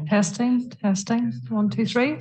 Testing, testing. 1, 2, 3.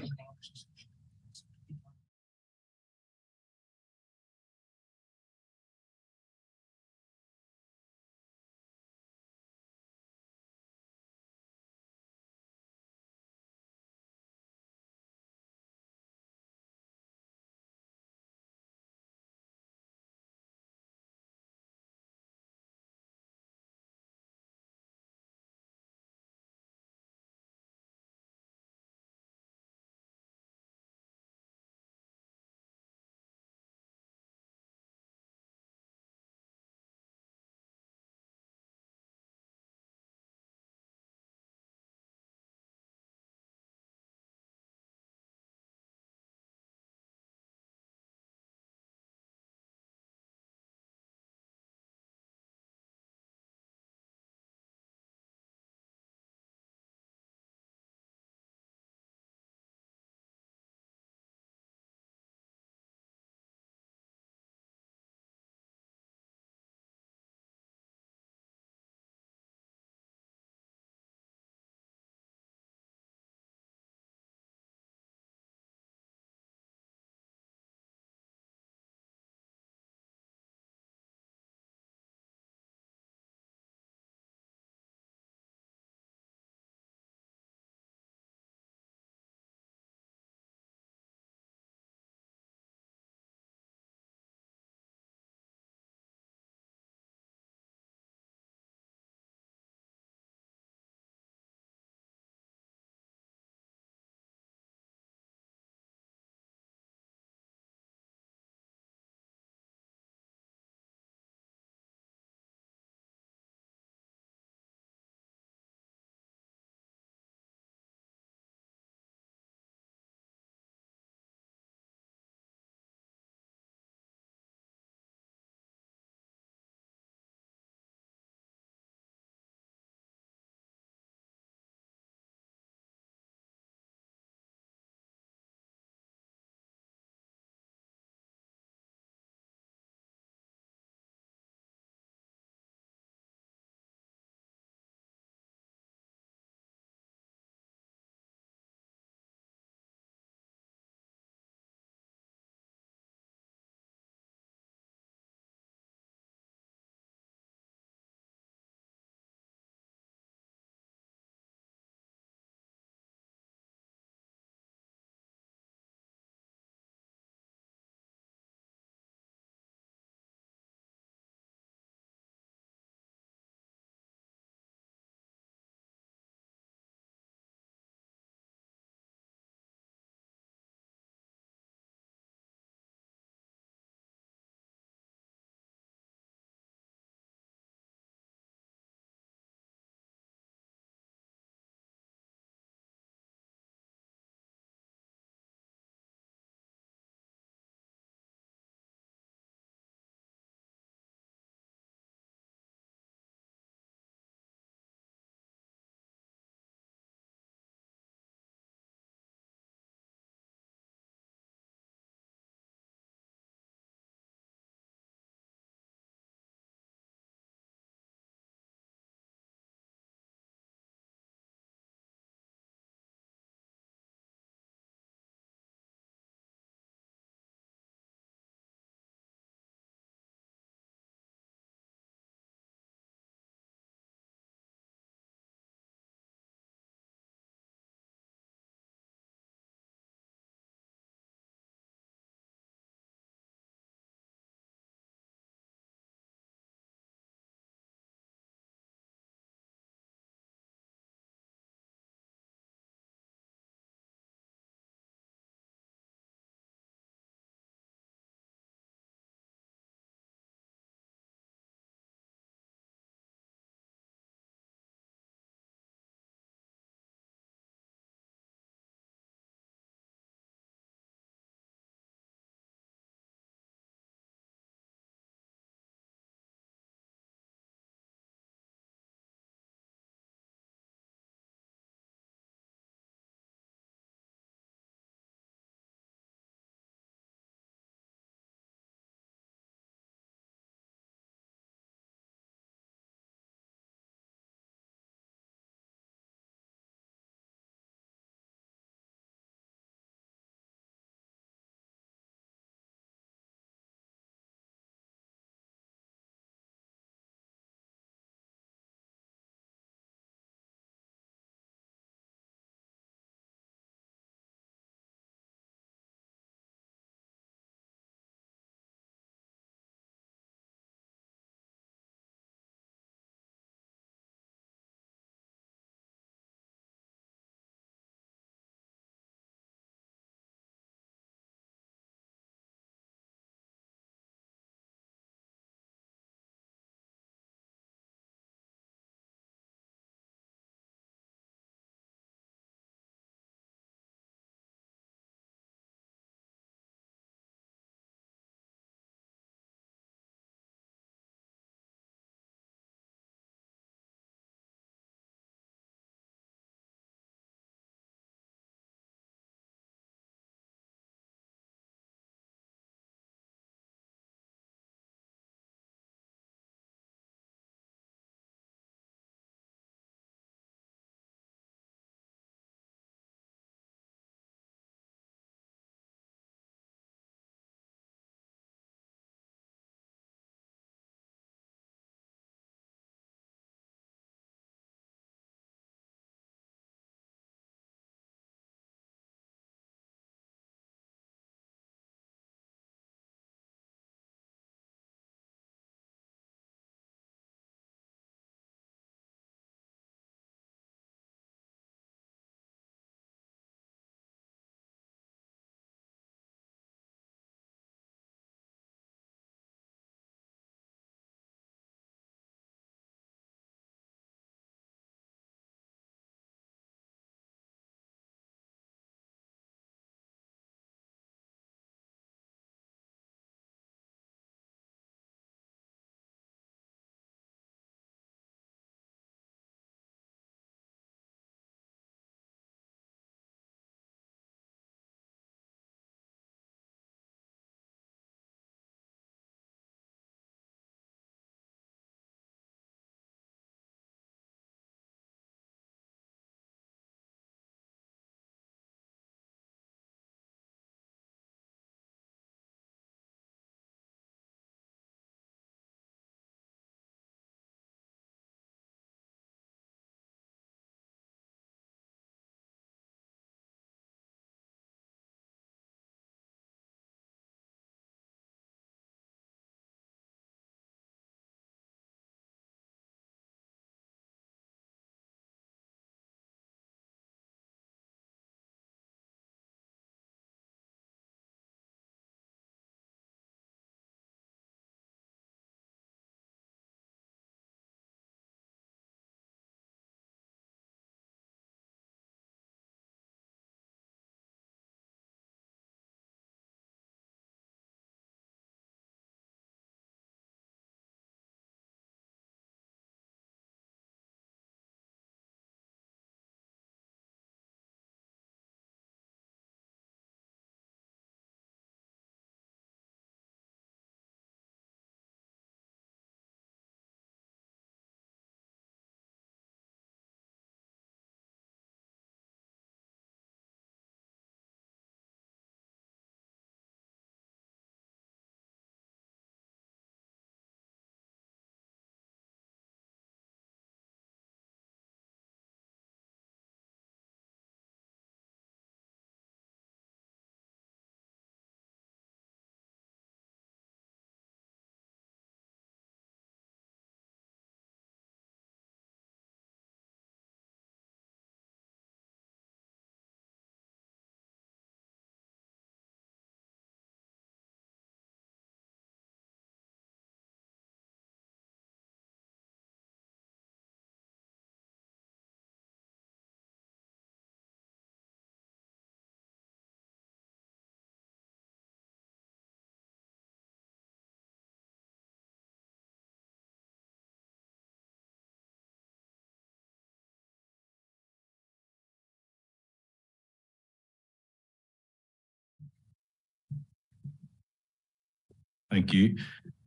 Thank you.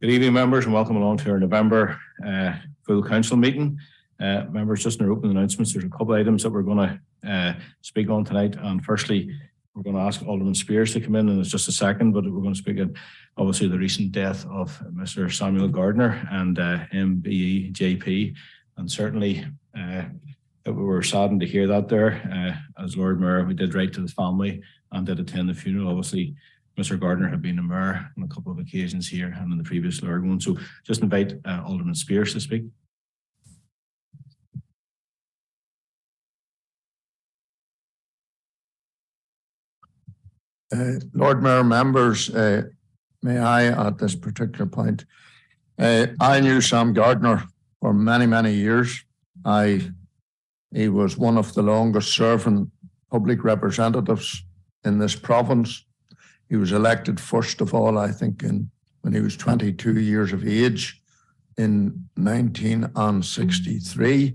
Good evening, members, and welcome along to our November full council meeting. Members, just in our opening announcements, there's a couple of items that we're going to speak on tonight. And firstly, we're going to ask Alderman Spears to come in it's just a second, but we're going to speak on obviously the recent death of Mr. Samuel Gardner and MBE JP. And certainly we were saddened to hear that there. As Lord Mayor, we did write to the family and did attend the funeral. Obviously, Mr. Gardner had been a mayor on a couple of occasions here and in the previous Lord one. So just invite Alderman Spears to speak. Lord Mayor, members, may I at this particular point, I knew Sam Gardner for many, many years. He was one of the longest serving public representatives in this province. He was elected first of all, I think, when he was 22 years of age in 1963,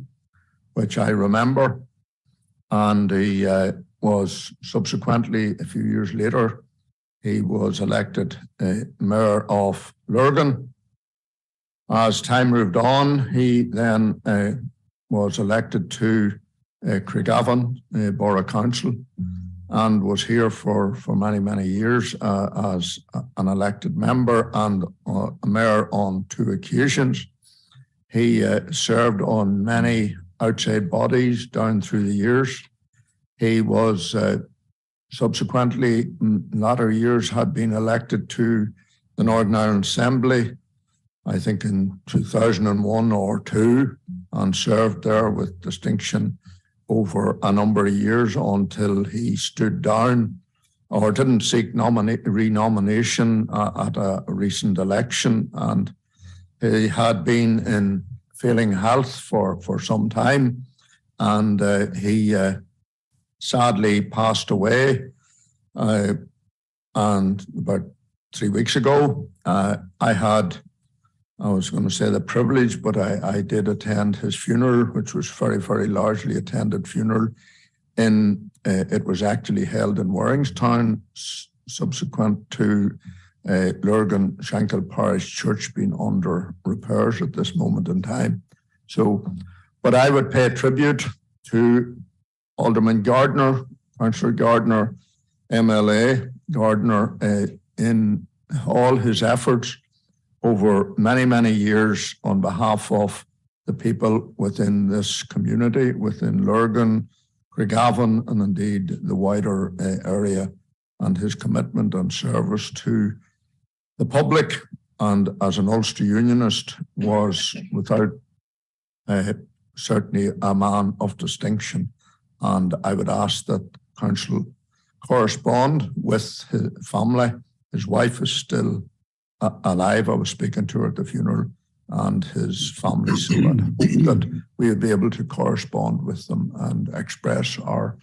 which I remember. And he was subsequently, a few years later, he was elected Mayor of Lurgan. As time moved on, he then was elected to Craigavon Borough Council and was here for many, many years as an elected member and a mayor on 2 occasions. He served on many outside bodies down through the years. He was subsequently, in latter years, had been elected to the Northern Ireland Assembly, I think in 2001 or 2, and served there with distinction over a number of years until he stood down or didn't seek renomination at a recent election. And he had been in failing health for some time, and he sadly passed away. And about 3 weeks ago, I was going to say the privilege, but I did attend his funeral, which was very, very largely attended funeral. It was actually held in Warringstown, subsequent to Lurgan Shankill Parish Church being under repairs at this moment in time. So, but I would pay tribute to Alderman Gardner, Councillor Gardner, MLA Gardner, in all his efforts over many, many years on behalf of the people within this community, within Lurgan, Craigavon, and indeed the wider area, and his commitment and service to the public. And as an Ulster Unionist, was without certainly a man of distinction. And I would ask that Council correspond with his family. His wife is still alive. I was speaking to her at the funeral, and his family, so that we would be able to correspond with them and express our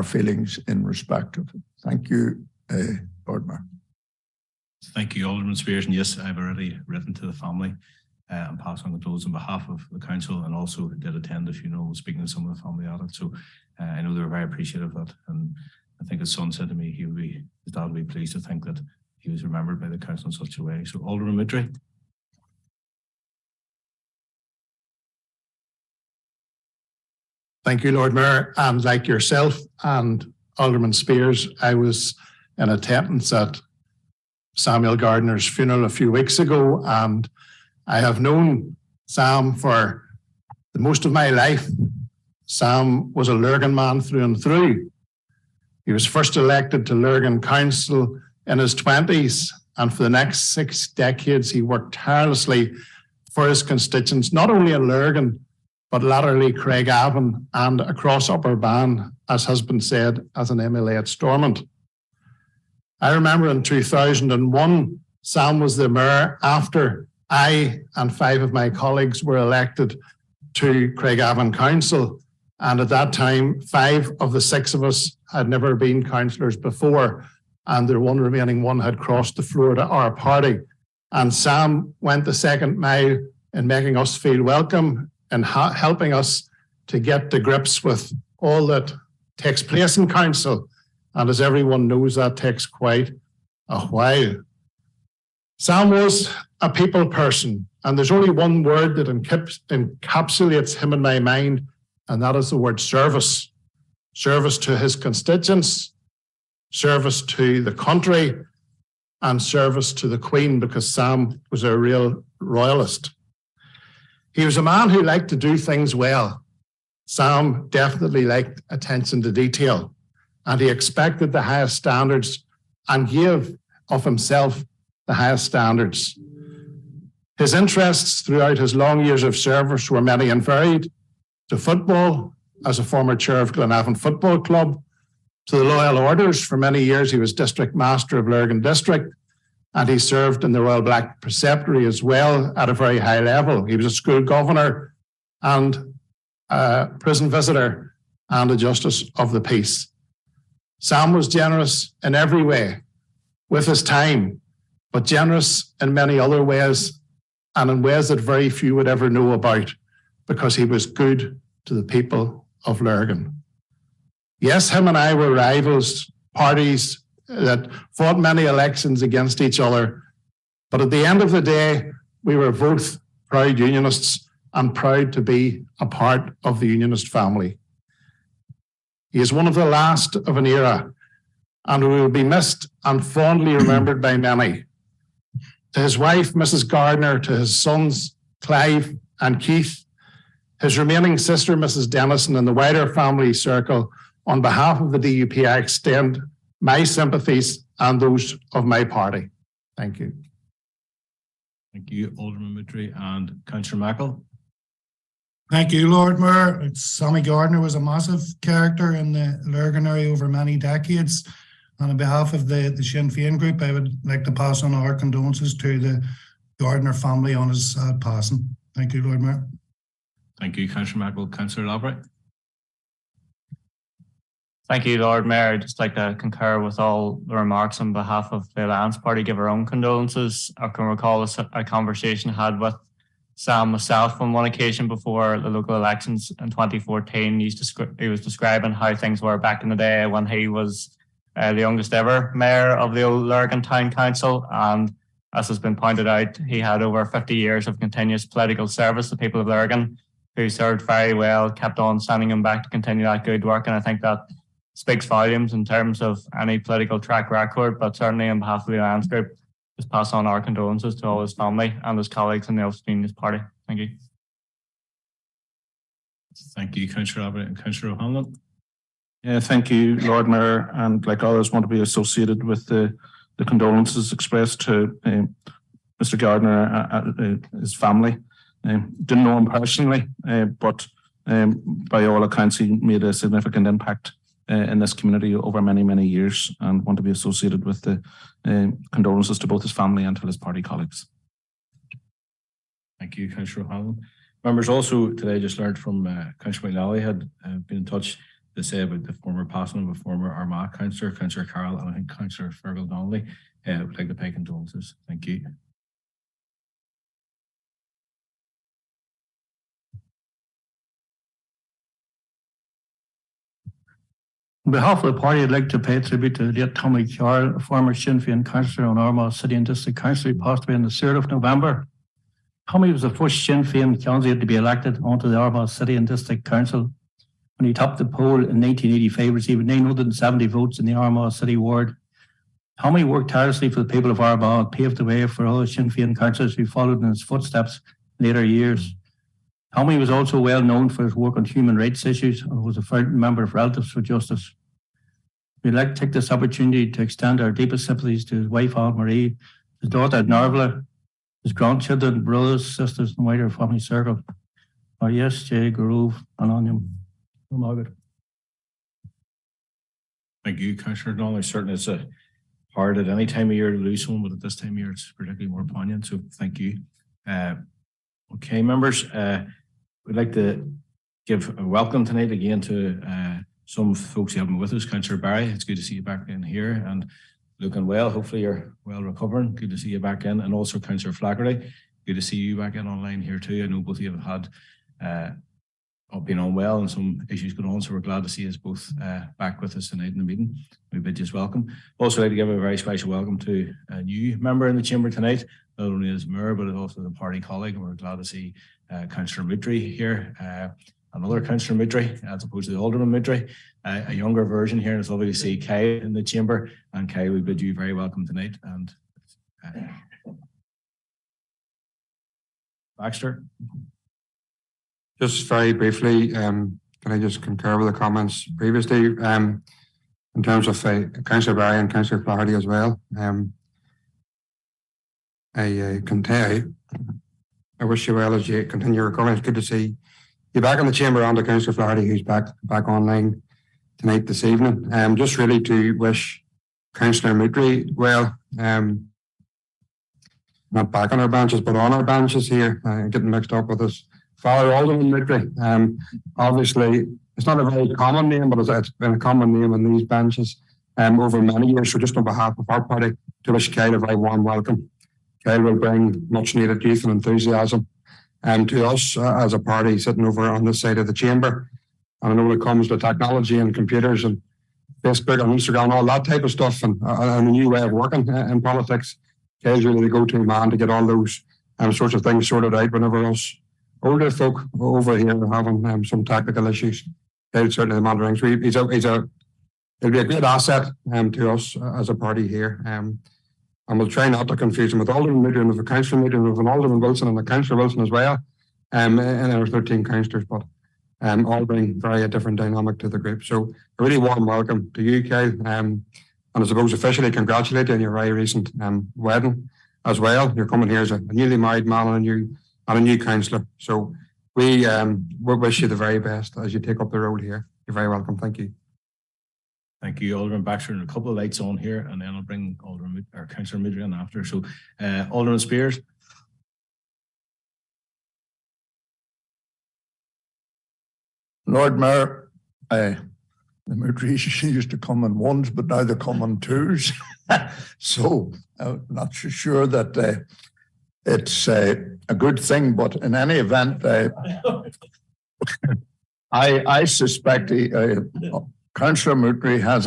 feelings in respect of it. Thank you, Lord Mayor. Thank you, Alderman Spears. And yes, I've already written to the family and passed on condolences on behalf of the council, and also did attend the funeral, speaking to some of the family at it. So I know they were very appreciative of that. And I think his son said to me his dad would be pleased to think that he was remembered by the council in such a way. So Alderman Mitry. Thank you, Lord Mayor. And like yourself and Alderman Spears, I was in attendance at Samuel Gardner's funeral a few weeks ago, and I have known Sam for the most of my life. Sam was a Lurgan man through and through. He was first elected to Lurgan Council in his 20s, and for the next 6 decades, he worked tirelessly for his constituents, not only in Lurgan, but latterly Craigavon and across Upper Bann, as has been said, as an MLA at Stormont. I remember in 2001, Sam was the mayor after I and 5 of my colleagues were elected to Craigavon Council. And at that time, 5 of the 6 of us had never been councillors before, and the one remaining one had crossed the floor to our party. And Sam went the second mile in making us feel welcome and helping us to get to grips with all that takes place in council. And as everyone knows, that takes quite a while. Sam was a people person, and there's only one word that encapsulates him in my mind, and that is the word service. Service to his constituents, service to the country, and service to the Queen, because Sam was a real royalist. He was a man who liked to do things well. Sam definitely liked attention to detail, and he expected the highest standards and gave of himself the highest standards. His interests throughout his long years of service were many and varied, to football, as a former chair of Glenavon Football Club, to the Loyal Orders. For many years, he was district master of Lurgan District, and he served in the Royal Black Preceptory as well at a very high level. He was a school governor and a prison visitor and a justice of the peace. Sam was generous in every way with his time, but generous in many other ways, and in ways that very few would ever know about, because he was good to the people of Lurgan. Yes, him and I were rivals, parties that fought many elections against each other, but at the end of the day, we were both proud Unionists and proud to be a part of the Unionist family. He is one of the last of an era, and will be missed and fondly remembered by many. To his wife, Mrs. Gardner, to his sons, Clive and Keith, his remaining sister, Mrs. Dennison, and the wider family circle, on behalf of the DUP, I extend my sympathies and those of my party. Thank you. Thank you, Alderman Moutry and Councillor Mackle. Thank you, Lord Mayor. Sammy Gardner was a massive character in the Lurgan area over many decades. And on behalf of the Sinn Féin group, I would like to pass on our condolences to the Gardner family on his sad passing. Thank you, Lord Mayor. Thank you, Councillor Mackle. Councillor Albright. Thank you, Lord Mayor. I'd just like to concur with all the remarks on behalf of the Alliance Party, give our own condolences. I can recall a conversation I had with Sam myself on one occasion before the local elections in 2014. He was describing how things were back in the day when he was the youngest ever mayor of the old Lurgan Town Council. And as has been pointed out, he had over 50 years of continuous political service to the people of Lurgan, who served very well, kept on sending him back to continue that good work. And I think that speaks volumes in terms of any political track record, but certainly on behalf of the Alliance Group, just pass on our condolences to all his family and his colleagues in the Ulster Unionist Party. Thank you. Thank you, Councillor Albright and Councillor O'Hanlon. Yeah, thank you, Lord Mayor, and like others want to be associated with the condolences expressed to Mr. Gardner, his family. Didn't know him personally, but by all accounts, he made a significant impact in this community over many, many years, and want to be associated with the condolences to both his family and to his party colleagues. Thank you, Councillor O'Hanlon. Members, also today just learned from Councillor McLally had been in touch to say about the former passing of a former Armagh councillor, Councillor Carroll, and I think Councillor Fergal Donnelly. Would like to pay condolences. Thank you. On behalf of the party, I'd like to pay tribute to the late Tommy Carroll, a former Sinn Féin councillor on Armagh City and District Council, who passed away on the 3rd of November. Tommy was the first Sinn Féin candidate to be elected onto the Armagh City and District Council. When he topped the poll in 1985, received 970 votes in the Armagh City ward. Tommy worked tirelessly for the people of Armagh and paved the way for other Sinn Féin councillors who followed in his footsteps in later years. Tommy was also well known for his work on human rights issues and was a founding member of Relatives for Justice. We'd like to take this opportunity to extend our deepest sympathies to his wife, Anne Marie, his daughter, Narvla, his grandchildren, brothers, sisters, and wider family circle. Our yes, Jay, Grove, and Onion. Margaret. Thank you, Councillor Donnelly. Certainly it's hard at any time of year to lose someone, but at this time of year it's particularly more poignant, so thank you. Okay, members, we'd like to give a welcome tonight again to some folks who haven't been with us. Councillor Barry, it's good to see you back in here and looking well. Hopefully you're well recovering. Good to see you back in. And also Councillor Flaherty, good to see you back in online here too. I know both of you have had been unwell and some issues going on. So we're glad to see us both back with us tonight in the meeting. We bid you welcome. Also like to give a very special welcome to a new member in the chamber tonight, not only as mayor, but also the party colleague. And we're glad to see Councillor Mitry here, another Councillor Mitry, as opposed to the Alderman Mitry, a younger version here. And it's lovely to see Kyle in the chamber. And Kyle, we bid you very welcome tonight. And Baxter. Just very briefly, can I just concur with the comments previously in terms of Councillor Barry and Councillor Flaherty as well. I wish you well as you continue recovering. It's good to see you back in the chamber, and to Councillor Flaherty, who's back online tonight this evening. Just really to wish Councillor Mitry well. Not back on our benches, but on our benches here, getting mixed up with us. Father Alderman Mitry. Obviously, it's not a very common name, but it's been a common name on these benches over many years. So just on behalf of our party, to wish Kyle a very warm welcome. Kyle will bring much needed youth and enthusiasm to us as a party sitting over on this side of the chamber. And I know when it comes to technology and computers and Facebook and Instagram and all that type of stuff and a new way of working in politics, Kyle's really the go-to man to get all those sorts of things sorted out whenever us older folk over here are having some technical issues. Kyle's certainly the man to ring. So he'll be a great asset to us as a party here. And we'll try not to confuse him with Alderman Mitry and with a Councillor Mitry and with an Alderman Wilson and a Councillor Wilson as well, in our 13 councillors, but all bring very different dynamic to the group. So a really warm welcome to you, Kyle. And I suppose officially congratulate you on your very recent wedding as well. You're coming here as a newly married man and a new councillor. So we wish you the very best as you take up the road here. You're very welcome. Thank you. Thank you, Alderman Baxter. And a couple of lights on here, and then I'll bring Councillor Mitry in after. So Alderman Spears. Lord Mayor, the Mitrys used to come in ones, but now they come in twos. So I'm not so sure that it's a good thing, but in any event, I suspect Councillor Mitry has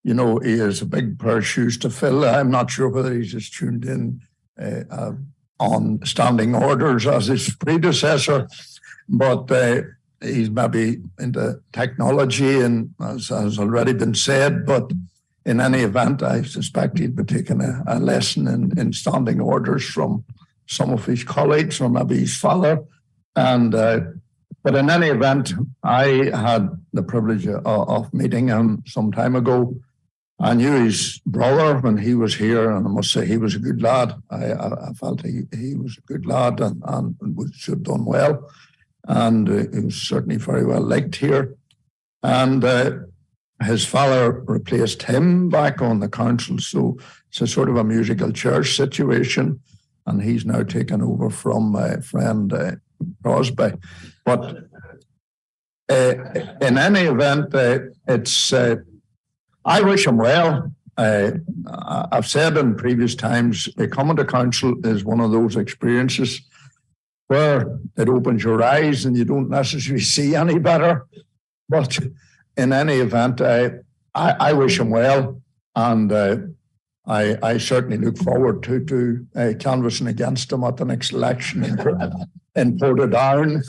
he has a big pair of shoes to fill. I'm not sure whether he's just tuned in on standing orders as his predecessor, but he's maybe into technology and as has already been said, but in any event, I suspect he'd be taking a lesson in standing orders from some of his colleagues or maybe his father. And but in any event, I had the privilege of meeting him some time ago. I knew his brother when he was here, and I must say he was a good lad. I felt he was a good lad and should have done well. And he was certainly very well liked here. And his father replaced him back on the council. So it's a sort of a musical chairs situation. And he's now taken over from my friend Crosby. But in any event, I wish him well. I've said in previous times, coming to council is one of those experiences where it opens your eyes and you don't necessarily see any better. But in any event, I wish him well, and I certainly look forward to canvassing against him at the next election in Portadown.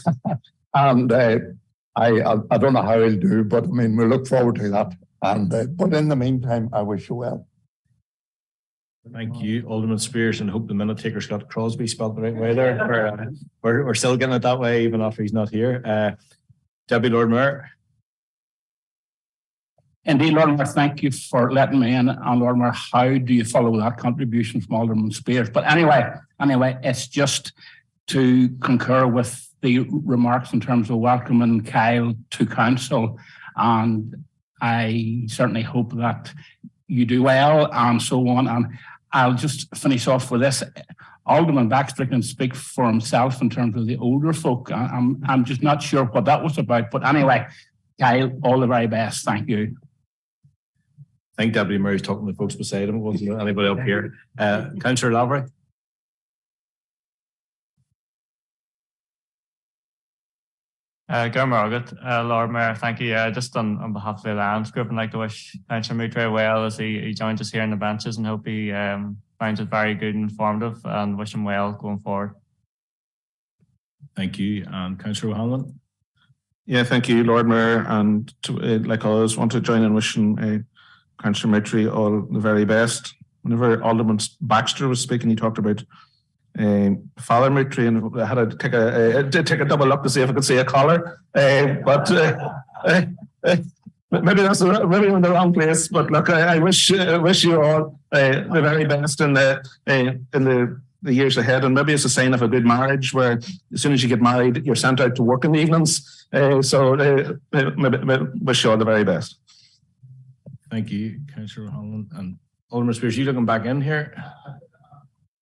And I don't know how he'll do, but I mean, we look forward to that. And but in the meantime, I wish you well. Thank you, Alderman Spears, and hope the minute taker's got Crosby spelled the right way there. We're still getting it that way even after he's not here. Deputy Lord Mayor. Indeed, Lord Mayor, thank you for letting me in. And Lord Mayor, how do you follow that contribution from Alderman Spears? But anyway, it's just to concur with the remarks in terms of welcoming Kyle to council. And I certainly hope that you do well and so on. And I'll just finish off with this. Alderman Baxter can speak for himself in terms of the older folk. I'm just not sure what that was about. But anyway, Kyle, all the very best. Thank you. I think Deputy Mayor's talking to the folks beside him. It wasn't anybody up here. Councillor Lavery. Lord Mayor, thank you. Just on behalf of the Alliance Group, I'd like to wish Councillor Moutre well as he joins us here in the benches, and hope he finds it very good and informative, and wish him well going forward. Thank you. And Councillor O'Hanlon. Yeah, thank you, Lord Mayor, and like always, want to join in wishing Councillor Moutre all the very best. Whenever Alderman Baxter was speaking, he talked about Father Moutre, and I had to take a double look to see if I could see a collar, but maybe that's maybe in the wrong place. But look, I wish you all the very best in the years ahead, and maybe it's a sign of a good marriage, where as soon as you get married, you're sent out to work in the evenings. So maybe wish you all the very best. Thank you, Councillor O'Hanlon. And Alderman Spears, you looking back in here?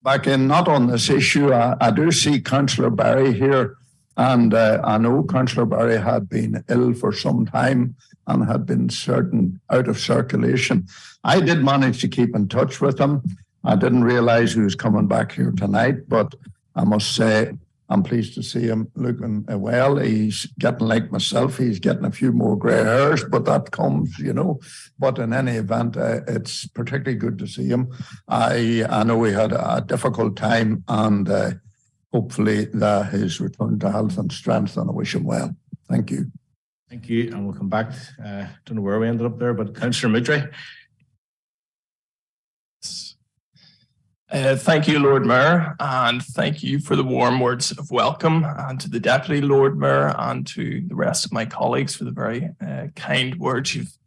Back in, not on this issue. I do see Councillor Barry here, and I know Councillor Barry had been ill for some time and had been out of circulation. I did manage to keep in touch with him. I didn't realise he was coming back here tonight, but I must say I'm pleased to see him looking well. He's getting like myself. He's getting a few more grey hairs, but that comes, But in any event, it's particularly good to see him. I know he had a difficult time, and hopefully that his return to health and strength, and I wish him well. Thank you. Thank you. And we'll come back. Don't know where we ended up there, but Councillor Moutre. Thank you, Lord Mayor, and thank you for the warm words of welcome, and to the Deputy Lord Mayor and to the rest of my colleagues for the very kind words you've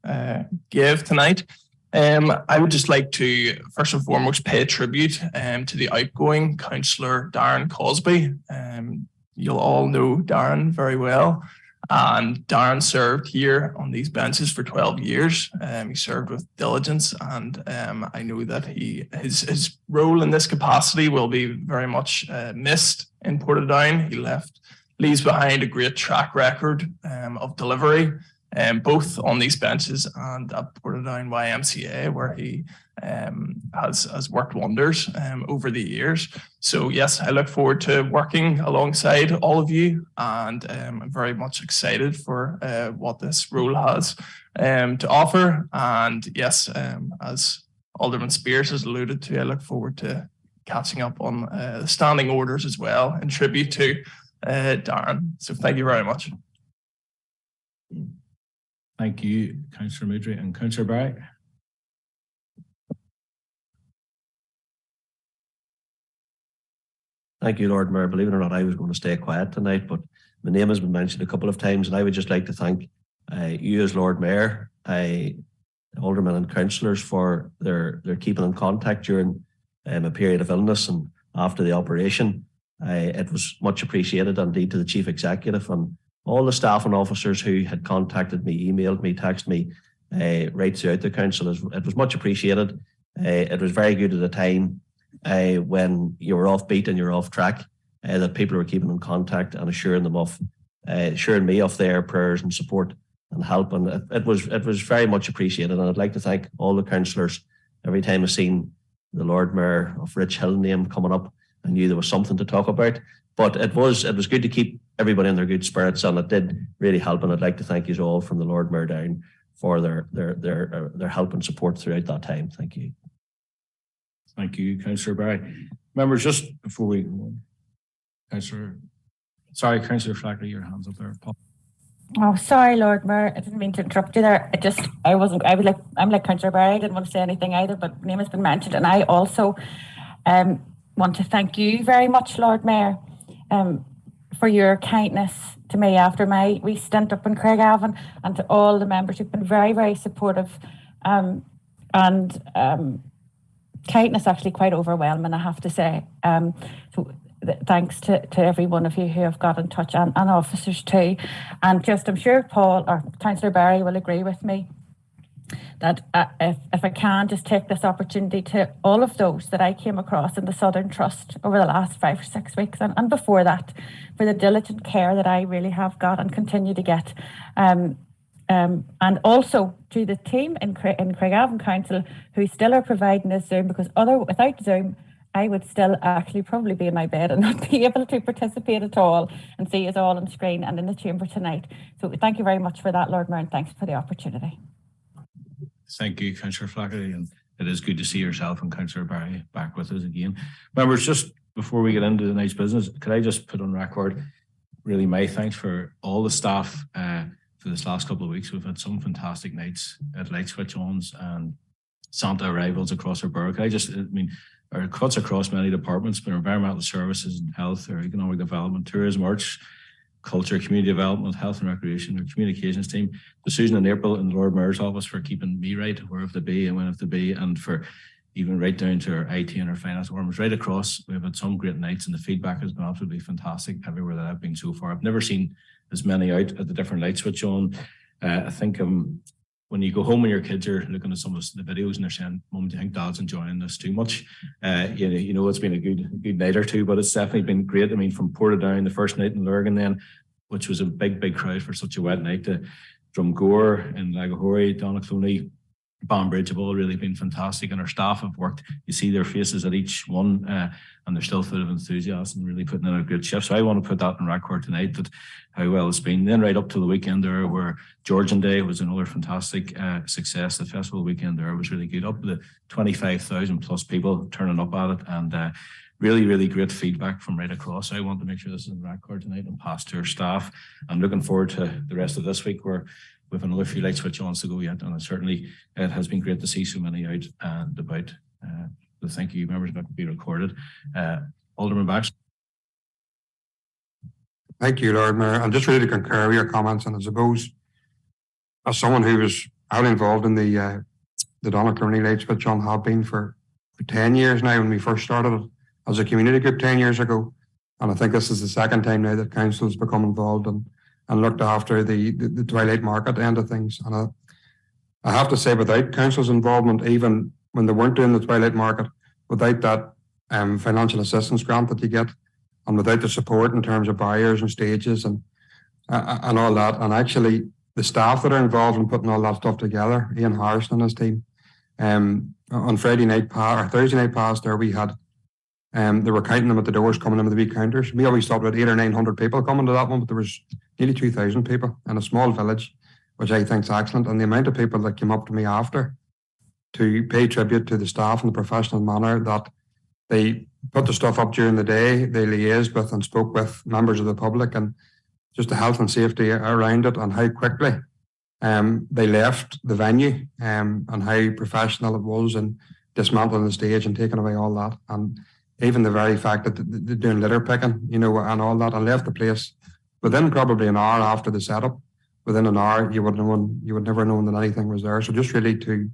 gave tonight. I would just like to first and foremost pay tribute to the outgoing Councillor Darren Cosby. You'll all know Darren very well. And Darren served here on these benches for 12 years. He served with diligence, and I know that his role in this capacity will be very much missed in Portadown. He leaves behind a great track record of delivery, both on these benches and at Portadown YMCA, where he has worked wonders over the years. So yes, I look forward to working alongside all of you, and I'm very much excited for what this role has to offer. And yes, as Alderman Spears has alluded to, I look forward to catching up on the standing orders as well, in tribute to Darren. So thank you very much. Thank you, Councillor Moutre. And Councillor Barry. Thank you, Lord Mayor. Believe it or not, I was going to stay quiet tonight, but my name has been mentioned a couple of times, and I would just like to thank you as Lord Mayor, aldermen and councillors for their keeping in contact during a period of illness and after the operation. It was much appreciated, indeed, to the Chief Executive and all the staff and officers who had contacted me, emailed me, texted me right throughout the council. It was much appreciated. It was very good at the time when you were off beat and you were off track, that people were keeping in contact and assuring me of their prayers and support and help. And it was very much appreciated. And I'd like to thank all the councillors. Every time I've seen the Lord Mayor of Rich Hill name coming up, I knew there was something to talk about. But it was good to keep everybody in their good spirits, and it did really help. And I'd like to thank you all from the Lord Mayor down for their help and support throughout that time. Thank you. Thank you, Councillor Barry. Members, just before we go on, Councillor Flaherty, your hand's up there. Paul. Oh, sorry, Lord Mayor. I didn't mean to interrupt you there. I'm like Councillor Barry. I didn't want to say anything either, but my name has been mentioned. And I also want to thank you very much, Lord Mayor, for your kindness to me after my wee stint up in Craigavon, and to all the members who've been very, very supportive, and kindness actually quite overwhelming, I have to say. So thanks to every one of you who have got in touch, and officers too. And just, I'm sure Paul or Councillor Barry will agree with me that if I can just take this opportunity to all of those that I came across in the Southern Trust over the last 5 or 6 weeks, and before that, for the diligent care that I really have got and continue to get. And also to the team in Craigavon Council who still are providing this Zoom, because without Zoom, I would still actually probably be in my bed and not be able to participate at all and see us all on screen and in the chamber tonight. So thank you very much for that, Lord Mayor, and thanks for the opportunity. Thank you, Councillor Flaherty, and it is good to see yourself and Councillor Barry back with us again. Members, just before we get into tonight's business, could I just put on record really my thanks for all the staff for this last couple of weeks. We've had some fantastic nights at light switch-ons and Santa arrivals across our borough. Our cuts across many departments, but environmental services and health, or economic development, tourism, arts, culture, community development, health and recreation, our communications team, to Susan and April in the Lord Mayor's office for keeping me right where I have to be and when I have to be, and for even right down to our IT and our finance departments right across. We've had some great nights and the feedback has been absolutely fantastic everywhere that I've been so far. I've never seen as many out at the different light switch on. I think when you go home and your kids are looking at some of the videos and they're saying, "Mum, do you think Dad's enjoying this too much?" You know, it's been a good night or two, but it's definitely been great. I mean, from Portadown, the first night in Lurgan then, which was a big crowd for such a wet night, to Drumgore and Lagahorry, Donaghcloney, Banbridge have all really been fantastic, and our staff have worked. You see their faces at each one, and they're still full of enthusiasm and really putting in a good shift. So I want to put that on record tonight, that how well it's been. Then right up to the weekend there, where Georgian Day was another fantastic success. The festival weekend there was really good, up to the 25,000 plus people turning up at it, and really great feedback from right across. So I want to make sure this is on record tonight and pass to our staff. I'm looking forward to the rest of this week, where we have another few light switch-ons to go yet, and certainly it has been great to see so many out and about. The thank you members that will be recorded. Alderman Baxter. Thank you, Lord Mayor. And just really to concur with your comments, and I suppose as someone who was out involved in the Donaghcloney light switch-on, have been for 10 years now, when we first started it as a community group 10 years ago. And I think this is the second time now that council has become involved and looked after the twilight market end of things. And I have to say, without council's involvement, even when they weren't doing the twilight market, without that financial assistance grant that you get, and without the support in terms of buyers and stages and all that, and actually the staff that are involved in putting all that stuff together, Ian Harrison and his team, on Thursday night past there, we had they were counting them at the doors, coming in with the wee counters. We always thought about 800 or 900 people coming to that one, but there was nearly 2,000 people in a small village, which I think is excellent. And the amount of people that came up to me after to pay tribute to the staff in a professional manner, that they put the stuff up during the day, they liaised with and spoke with members of the public, and just the health and safety around it, and how quickly they left the venue, and how professional it was in dismantling the stage and taking away all that. And even the very fact that they're doing litter picking, you know, and all that, and left the place within probably an hour after the setup. Within an hour, you would never known that anything was there. So just really to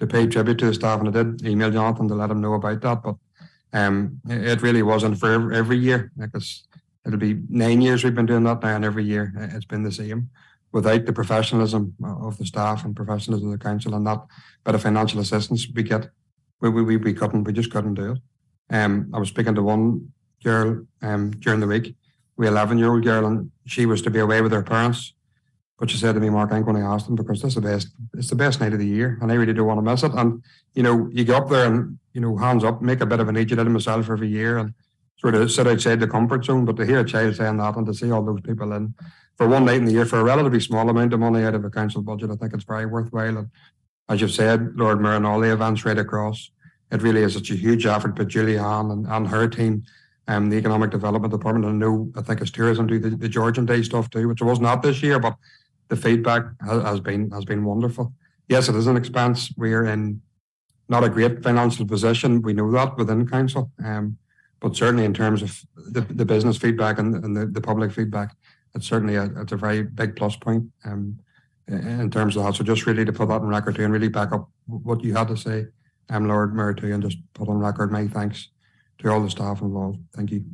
pay tribute to the staff, and I did email Jonathan to let him know about that. But it really wasn't for every year, because it'll be 9 years we've been doing that now, and every year it's been the same. Without the professionalism of the staff and professionalism of the council and that bit of financial assistance we get, we just couldn't do it. I was speaking to one girl during the week, we 11-year-old girl, and she was to be away with her parents. But she said to me, "Mark, I'm going to ask them, because it's the best night of the year, and I really don't want to miss it." And, you know, you get up there and, you know, hands up, make a bit of an idiot out of myself every year and sort of sit outside the comfort zone. But to hear a child saying that, and to see all those people in for one night in the year for a relatively small amount of money out of a council budget, I think it's very worthwhile. And as you've said, Lord Mayor, and all the events right across, it really is such a huge effort. But Julianne and her team, the Economic Development Department, and I think it's tourism do the Georgian Day stuff too, which was not this year, but the feedback has been wonderful. Yes, it is an expense. We're in not a great financial position. We know that within council, but certainly in terms of the business feedback and the public feedback, it's certainly it's a very big plus point in terms of that. So just really to put that on record too, and really back up what you had to say, Lord Mayor, too, and just put on record my thanks to all the staff involved. Thank you.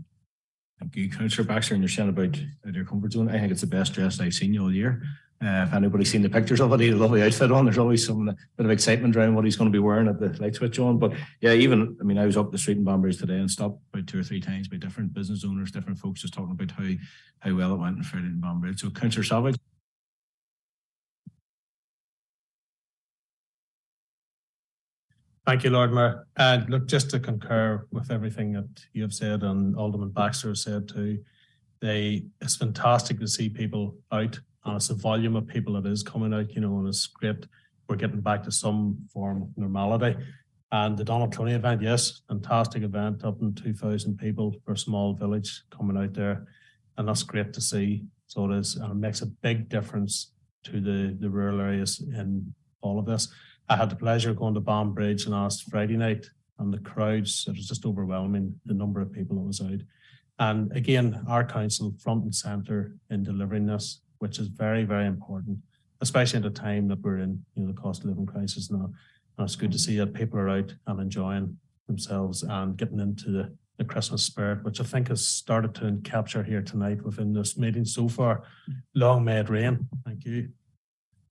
Thank you, Councillor Baxter, and you're saying about your comfort zone. I think it's the best dress I've seen you all year. If anybody's seen the pictures of it, he had a lovely outfit on. There's always some bit of excitement around what he's going to be wearing at the light switch on. But yeah, I was up the street in Banbridge today and stopped about 2 or 3 times by different business owners, different folks, just talking about how well it went on Friday in Banbridge. So, Councillor Savage. Thank you, Lord Mayor. And look, just to concur with everything that you have said and Alderman Baxter has said too, it's fantastic to see people out, and it's a volume of people that is coming out, and it's great. We're getting back to some form of normality. And the Donald Clooney event, yes, fantastic event, up in 2,000 people for a small village coming out there. And that's great to see. So it is, and it makes a big difference to the rural areas in all of this. I had the pleasure of going to Banbridge last Friday night, and the crowds, it was just overwhelming, the number of people that was out. And again, our council front and centre in delivering this, which is very, very important, especially at the time that we're in, the cost of living crisis now. And it's good to see that people are out and enjoying themselves and getting into the Christmas spirit, which I think has started to capture here tonight within this meeting so far. Long may it rain. Thank you.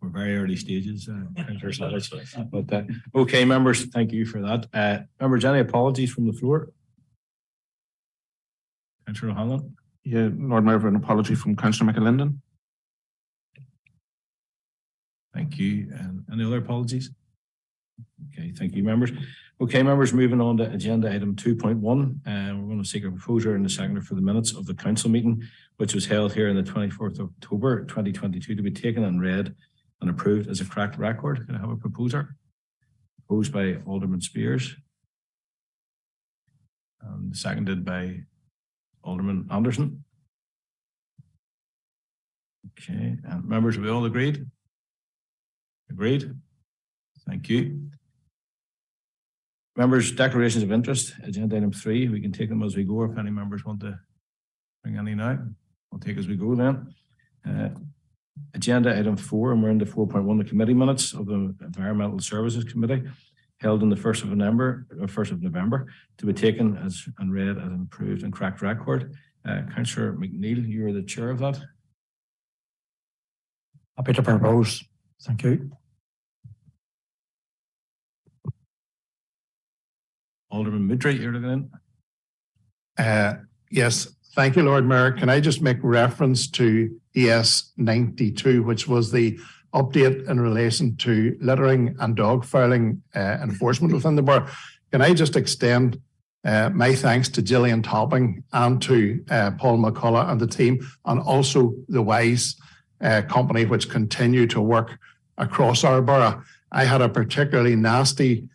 We're very early stages. But okay, members, thank you for that. Members, any apologies from the floor? Councillor O'Hanlon? Yeah, Lord Mayor, an apology from Councillor McAlinden. Thank you. And any other apologies? Okay, thank you, members. Okay, members, moving on to agenda item 2.1. We're going to seek a proposer and a seconder for the minutes of the council meeting, which was held here on the 24th of October 2022, to be taken and read and approved as a correct record. Can I have a proposer? Proposed by Alderman Spears and seconded by Alderman Anderson. Okay, and members, are we all agreed? Agreed. Thank you. Members, declarations of interest, agenda item 3. We can take them as we go. If any members want to bring any now, we'll take as we go then. Agenda item 4, and we're into 4.1, the committee minutes of the Environmental Services Committee held on the 1st of November, to be taken as and read as an approved and correct record. Councillor McNeil, you are the chair of that. Happy to propose. Thank you. Alderman Midry, you're looking in. Yes, thank you, Lord Mayor. Can I just make reference to ES 92, which was the update in relation to littering and dog fouling enforcement within the borough? Can I just extend my thanks to Gillian Topping and to Paul McCullough and the team, and also the WISE company, which continue to work across our borough. I had a particularly nasty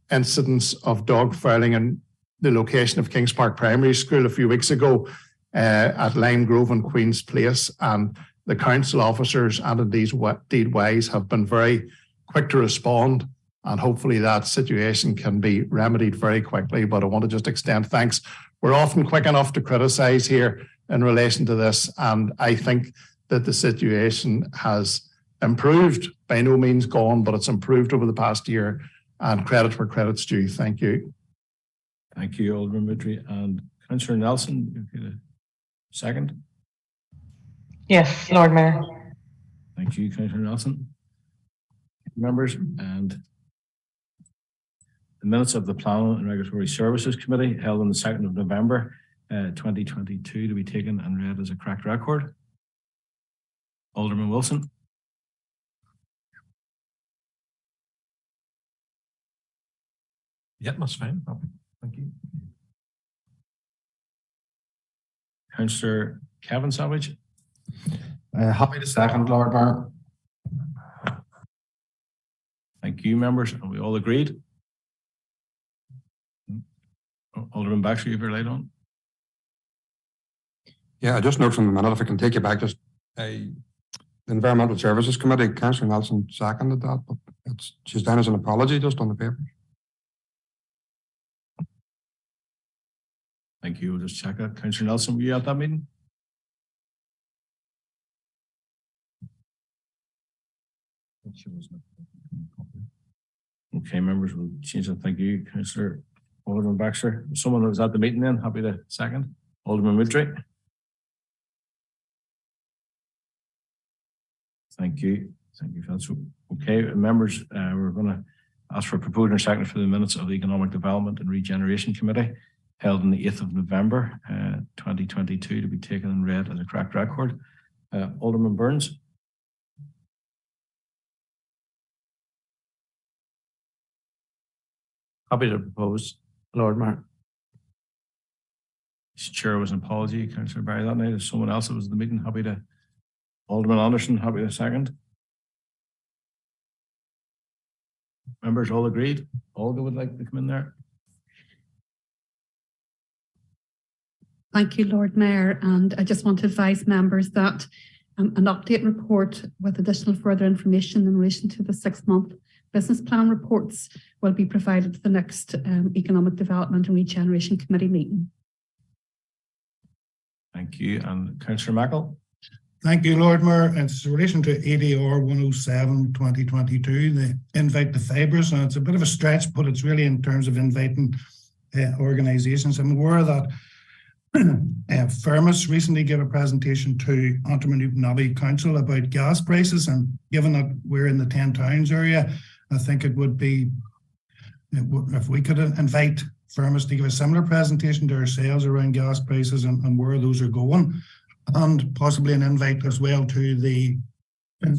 incidents of dog fouling in the location of Kings Park Primary School a few weeks ago at Lime Grove and Queen's Place, and the council officers and indeed WISE have been very quick to respond, and hopefully that situation can be remedied very quickly. But I want to just extend thanks. We're often quick enough to criticise here in relation to this, and I think that the situation has improved, by no means gone, but it's improved over the past year, and credit where credit's due. Thank you. Thank you, Alderman Midry. And Councillor Nelson, you get a second? Yes, Lord Mayor. Thank you, Councillor Nelson. Members, and the minutes of the Planning and Regulatory Services Committee held on the 2nd of November 2022, to be taken and read as a correct record. Alderman Wilson. Yeah, that's fine. Thank you. Councillor Kevin Savage. Happy to second, Lord Mayor. Thank you, members. Are we all agreed? Alderman Baxter, you have your light on. Yeah, I just note from the minute, if I can take you back, just the Environmental Services Committee, Councillor Nelson seconded that, but she's done as an apology just on the paper. Thank you. We'll just check that. Councillor Nelson, were you at that meeting? Okay, members, we'll change that. Thank you, Councillor Alderman Baxter. Someone who was at the meeting then, happy to second. Alderman Midry. Thank you. Thank you, Councillor. Okay, members, we're going to ask for a proposal and second for the minutes of the Economic Development and Regeneration Committee held on the 8th of November 2022, to be taken and read as a correct record. Alderman Burns. Happy to propose, Lord Mayor. Chair was an apology, Councillor Barry that night. There's someone else that was in the meeting. Happy to. Alderman Anderson, happy to second. Members all agreed. Olga would like to come in there. Thank you, Lord Mayor. And I just want to advise members that an update report with additional further information in relation to the 6-month business plan reports will be provided at the next Economic Development and Regeneration Committee meeting. Thank you. And Councillor Mackle. Thank you, Lord Mayor. It's in relation to ADR 107/2022, the invite the fibres, and it's a bit of a stretch, but it's really in terms of inviting organisations. I'm aware that Firmus recently gave a presentation to Antrim Council about gas prices, and given that we're in the 10 towns area, I think it would be, if we could invite Firmus to give a similar presentation to ourselves around gas prices and where those are going, and possibly an invite as well to the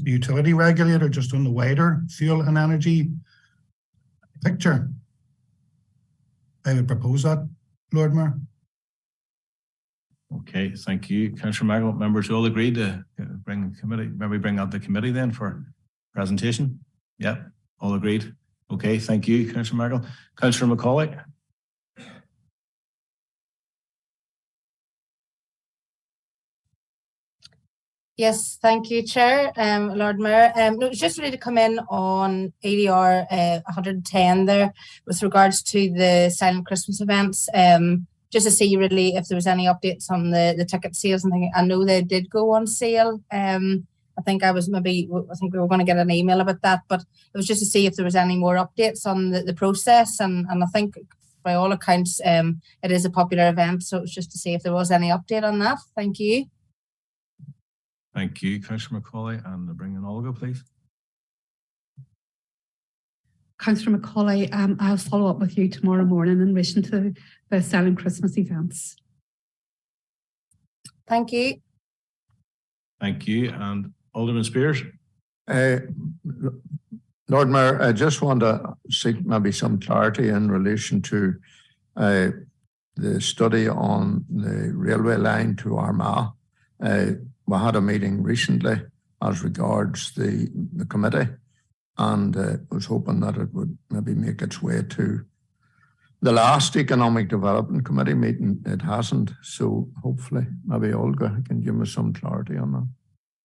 utility regulator just on the wider fuel and energy picture. I would propose that, Lord Mayor. Okay, thank you. Councillor Mackle, members all agreed to bring the committee, maybe bring out the committee then for presentation? Yep, all agreed. Okay, thank you, Councillor Mackle. Councillor Macaulay. Yes, thank you, Chair, Lord Mayor. No, it's just really to come in on ADR 110 there with regards to the silent Christmas events. Just to see really if there was any updates on the ticket sales and things. I know they did go on sale. I think we were going to get an email about that, but it was just to see if there was any more updates on the process. And I think by all accounts, it is a popular event. So it was just to see if there was any update on that. Thank you. Thank you, Councillor Macaulay, and bring in Olga, please. Councillor Macaulay, I'll follow up with you tomorrow morning in relation to the silent Christmas events. Thank you. Thank you. And Alderman Spears. Lord Mayor, I just want to seek maybe some clarity in relation to the study on the railway line to Armagh. We had a meeting recently as regards the committee, and was hoping that it would maybe make its way to the last Economic Development Committee meeting. It hasn't, so hopefully maybe Olga can give us some clarity on that.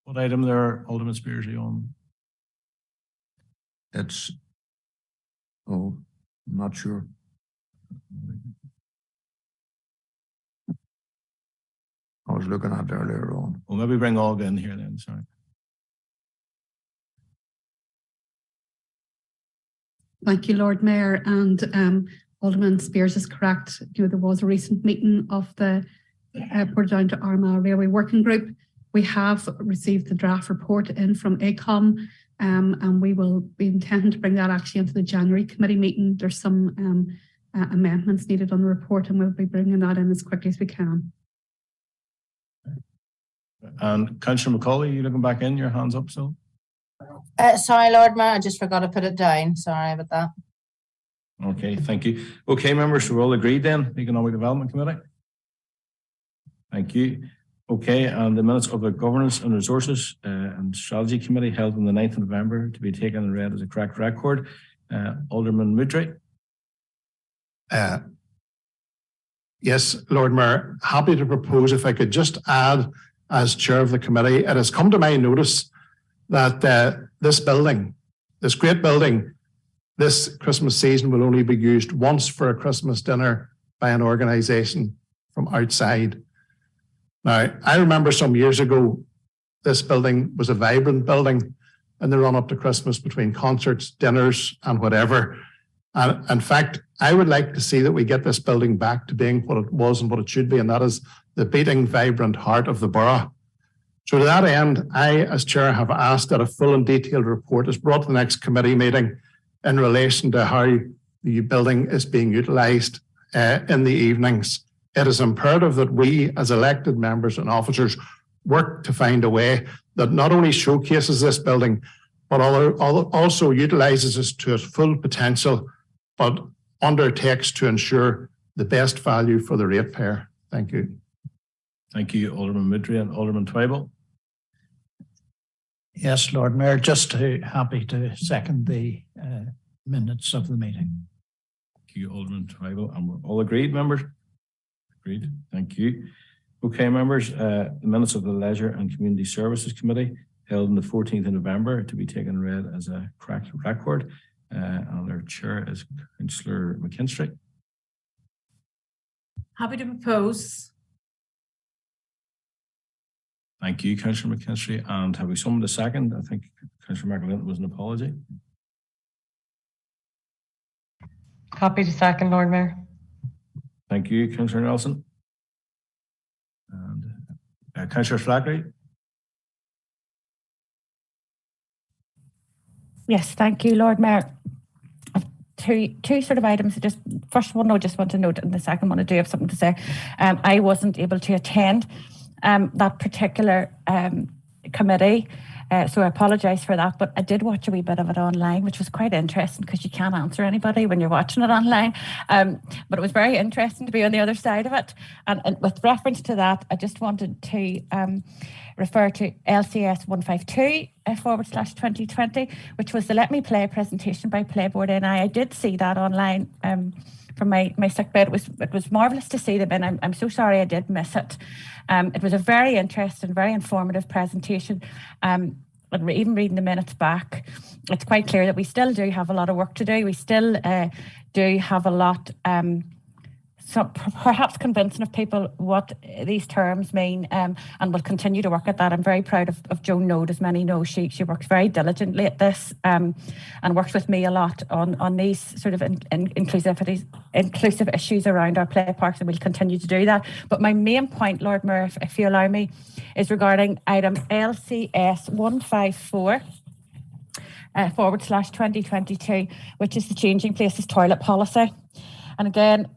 What item there, Alderman Spears, are you on? It's, I'm not sure. I was looking at it earlier on. Well, maybe bring Olga in here then, sorry. Thank you, Lord Mayor. And Alderman Spears is correct. There was a recent meeting of the Portadown to Armagh Railway Working Group. We have received the draft report in from ACOM, and we will be intending to bring that actually into the January committee meeting. There's some amendments needed on the report, and we'll be bringing that in as quickly as we can. And Councillor Macaulay, you looking back in? Your hands up, so. Sorry, Lord Mayor, I just forgot to put it down. Sorry about that. Okay, thank you. Okay, members, we're all agreed then, Economic Development Committee. Thank you. Okay, and the minutes of the Governance and Resources and Strategy Committee held on the 9th of November to be taken and read as a correct record. Alderman Moodry. Yes, Lord Mayor, happy to propose, if I could just add, as chair of the committee, it has come to my notice that this building, this great building, this Christmas season will only be used once for a Christmas dinner by an organisation from outside. Now, I remember some years ago, this building was a vibrant building in the run up to Christmas between concerts, dinners, and whatever. And in fact, I would like to see that we get this building back to being what it was and what it should be, and that is the beating, vibrant heart of the borough. So to that end, I, as chair, have asked that a full and detailed report is brought to the next committee meeting in relation to how the building is being utilised in the evenings. It is imperative that we, as elected members and officers, work to find a way that not only showcases this building, but also utilises it to its full potential, but undertakes to ensure the best value for the ratepayer. Thank you. Thank you, Alderman Mitry and Alderman Twybull. Yes, Lord Mayor, just happy to second the minutes of the meeting. Thank you, Alderman Twybull. And we're all agreed, members? Agreed. Thank you. Okay, members, the minutes of the Leisure and Community Services Committee held on the 14th of November to be taken and read as a correct record. And our chair is Councillor McKinstry. Happy to propose. Thank you, Councillor McKinstry. And have we summoned a second? I think Councillor McAlinton was an apology. Happy to second, Lord Mayor. Thank you, Councillor Nelson. And Councillor Flaherty. Yes, thank you, Lord Mayor. Two sort of items. Just first one, I just want to note, and the second one, I do have something to say. I wasn't able to attend that particular committee, so I apologise for that. But I did watch a wee bit of it online, which was quite interesting because you can't answer anybody when you're watching it online. But it was very interesting to be on the other side of it. And with reference to that, I just wanted to refer to LCS 152/2020, which was the Let Me Play presentation by Playboard NI. I did see that online from my sick bed. It was marvellous to see them, and I'm so sorry I did miss it. It was a very interesting, very informative presentation. And even reading the minutes back, it's quite clear that we still do have a lot of work to do. We still do have a lot, so perhaps convincing of people what these terms mean, and we'll continue to work at that. I'm very proud of Joan Node. As many know, she works very diligently at this, and works with me a lot on these sort of inclusive issues around our play parks, and we'll continue to do that. But my main point, Lord Mayor, if you allow me, is regarding item LCS 154/2022, which is the Changing Places toilet policy. And again,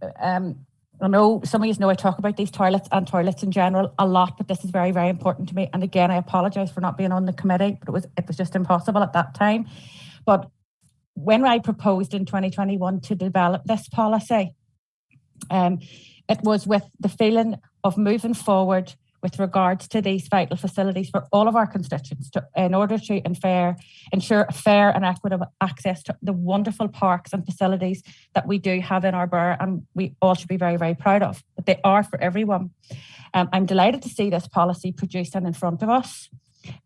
I know some of you know I talk about these toilets and toilets in general a lot, but this is very, very important to me. And again, I apologise for not being on the committee, but it was just impossible at that time. But when I proposed in 2021 to develop this policy, it was with the feeling of moving forward with regards to these vital facilities for all of our constituents in order to ensure fair and equitable access to the wonderful parks and facilities that we do have in our borough, and we all should be very, very proud of. But they are for everyone. I'm delighted to see this policy produced and in front of us.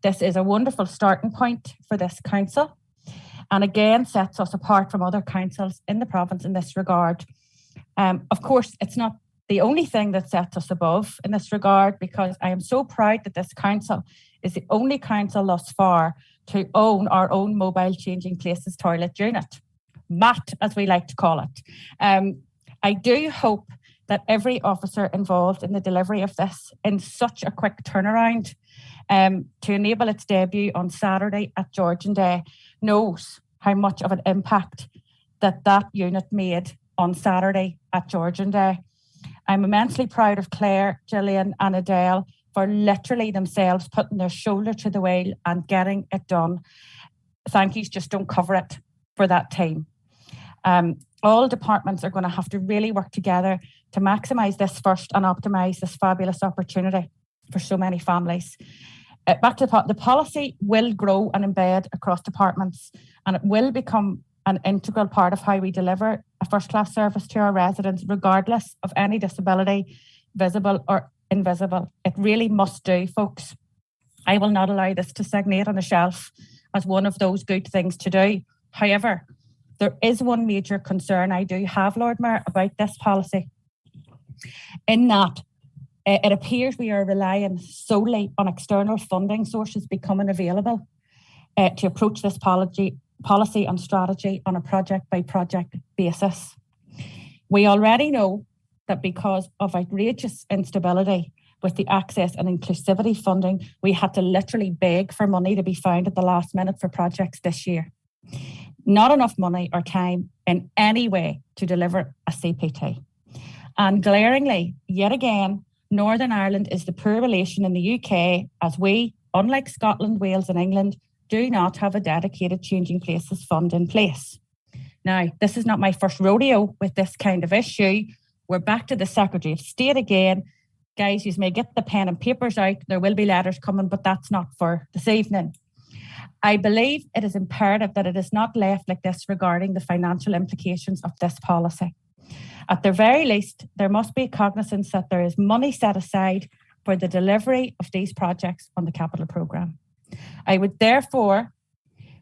This is a wonderful starting point for this council, and again sets us apart from other councils in the province in this regard. Of course, it's not the only thing that sets us above in this regard, because I am so proud that this council is the only council thus far to own our own mobile changing places toilet unit, MAT as we like to call it. I do hope that every officer involved in the delivery of this in such a quick turnaround to enable its debut on Saturday at Georgian Day knows how much of an impact that unit made on Saturday at Georgian Day. I'm immensely proud of Claire, Gillian and Adele for literally themselves putting their shoulder to the wheel and getting it done. Thank yous just don't cover it for that team. All departments are going to have to really work together to maximise this first and optimise this fabulous opportunity for so many families. Back to the policy will grow and embed across departments, and it will become an integral part of how we deliver a first-class service to our residents, regardless of any disability, visible or invisible. It really must do, folks. I will not allow this to stagnate on a shelf as one of those good things to do. However, there is one major concern I do have, Lord Mayor, about this policy, in that it appears we are relying solely on external funding sources becoming available to approach this policy and strategy on a project-by-project basis. We already know that because of outrageous instability with the access and inclusivity funding, we had to literally beg for money to be found at the last minute for projects this year. Not enough money or time in any way to deliver a CPT. And glaringly, yet again, Northern Ireland is the poor relation in the UK, as we, unlike Scotland, Wales and England, do not have a dedicated Changing Places fund in place. Now, this is not my first rodeo with this kind of issue. We're back to the Secretary of State again. Guys, you may get the pen and papers out. There will be letters coming, but that's not for this evening. I believe it is imperative that it is not left like this regarding the financial implications of this policy. At the very least, there must be cognizance that there is money set aside for the delivery of these projects on the capital programme. I would therefore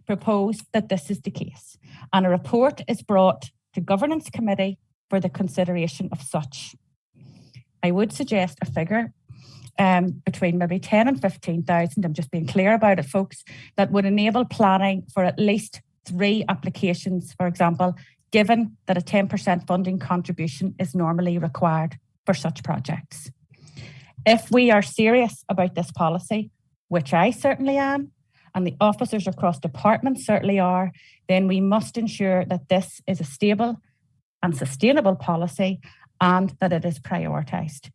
propose that this is the case, and a report is brought to Governance Committee for the consideration of such. I would suggest a figure between maybe 10 and 15,000, I'm just being clear about it, folks, that would enable planning for at least 3 applications, for example, given that a 10% funding contribution is normally required for such projects. If we are serious about this policy, which I certainly am, and the officers across departments certainly are, then we must ensure that this is a stable and sustainable policy and that it is prioritised.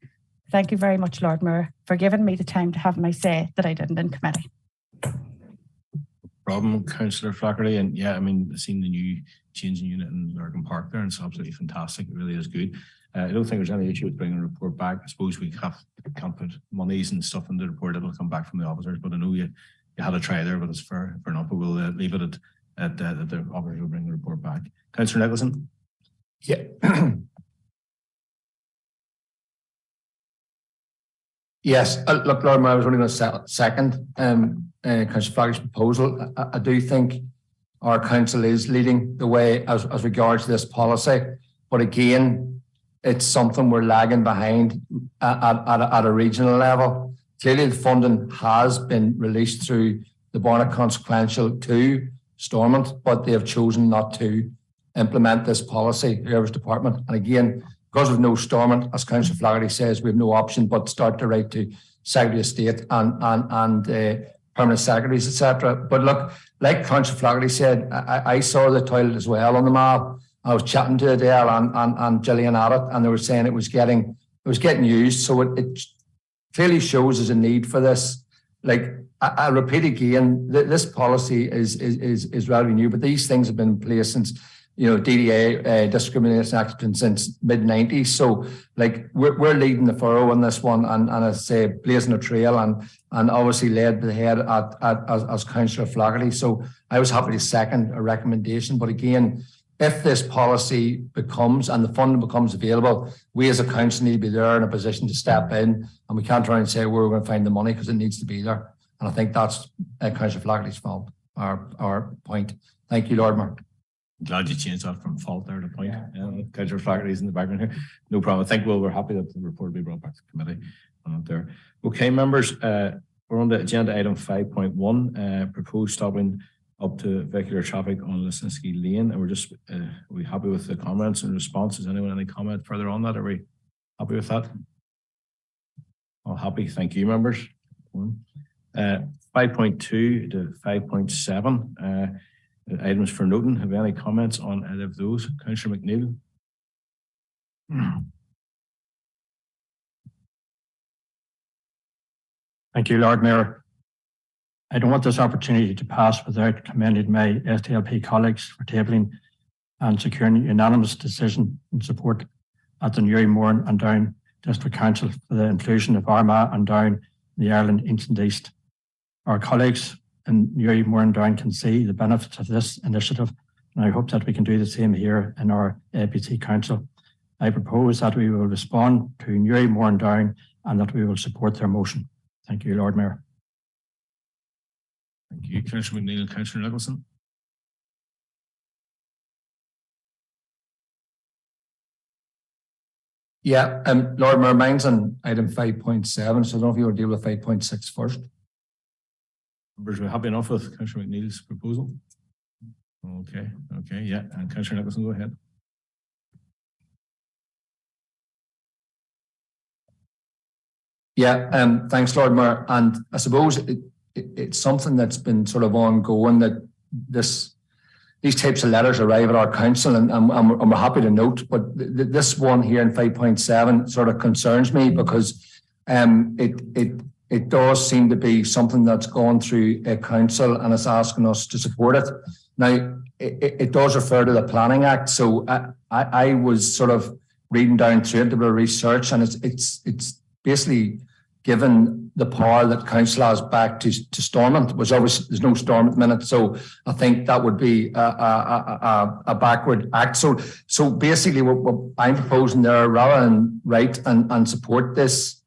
Thank you very much, Lord Mayor, for giving me the time to have my say that I didn't in committee. Problem, Councillor Flaherty, and yeah, I mean, seeing the new changing unit in Lurgan Park there, and it's absolutely fantastic. It really is good. I don't think there's any issue with bringing a report back. I suppose we can't put monies and stuff in the report. It'll come back from the officers, but I know you had a try there, but it's fair enough. But we'll leave it at that the officers will bring the report back. Councillor Nicholson. Yeah. Yes, look, Lord Mayor, I was only going to second Councillor Flaherty's proposal. I do think our council is leading the way as regards this policy, but again, it's something we're lagging behind at a regional level. Clearly, the funding has been released through the Borough Consequential to Stormont, but they have chosen not to implement this policy, the Airways Department. And again, because of no Stormont, as Councillor Flaherty says, we have no option but start to write to Secretary of State and permanent secretaries, etc. But look, like Councillor Flaherty said, I saw the toilet as well on the Mall. I was chatting to Adele and Gillian at it, and they were saying it was getting used. So it clearly shows there's a need for this. Like I repeat again, this policy is relatively new, but these things have been in place since, you know, DDA discrimination action since mid-90s. So like we're leading the furrow on this one, and as I say, blazing a trail and obviously led the head as Councillor Flaherty. So I was happy to second a recommendation. But again, if this policy becomes and the funding becomes available, we as a council need to be there in a position to step in, and we can't try and say where we're going to find the money because it needs to be there. And I think that's Councillor Flaherty's fault, our point. Thank you, Lord Mayor. Glad you changed that from fault there to point. Councillor Flaherty's in the background here. No problem. I think we're happy that the report will be brought back to the committee there. Okay, members, we're on the agenda item 5.1, proposed stopping up to vehicular traffic on Lisinski Lane. And we're just, are we happy with the comments and responses? Anyone, any comment further on that? Are we happy with that? All happy. Thank you, members. 5.2 to 5.7. Items for noting. Have you any comments on either of those? Councillor McNeil. Thank you, Lord Mayor. I don't want this opportunity to pass without commending my SDLP colleagues for tabling and securing unanimous decision in support at the Newry, Mourne and Down District Council for the inclusion of Armagh and Down in the Ireland East and East. Our colleagues in Newry, Mourne and Down can see the benefits of this initiative, and I hope that we can do the same here in our ABC Council. I propose that we will respond to Newry, Mourne and Down and that we will support their motion. Thank you, Lord Mayor. Thank you, Councillor McNeil and Councillor Nicholson. Yeah, Lord Mayor, mine's on item 5.7, so I don't know if you want to deal with 5.6 first. Members, we're happy enough with Councillor McNeil's proposal. Okay, yeah, and Councillor Nicholson, go ahead. Yeah, thanks, Lord Mayor. And I suppose it's something that's been sort of ongoing, that these types of letters arrive at our council, and we're happy to note, but this one here in 5.7 sort of concerns me because it does seem to be something that's gone through a council and is asking us to support it. Now, it does refer to the Planning Act. So I was sort of reading down through it, a bit of research, and it's basically given the power that council has back to Stormont, which obviously there's no Stormont minute. So I think that would be a backward act. So basically what I'm proposing there, rather than write and support this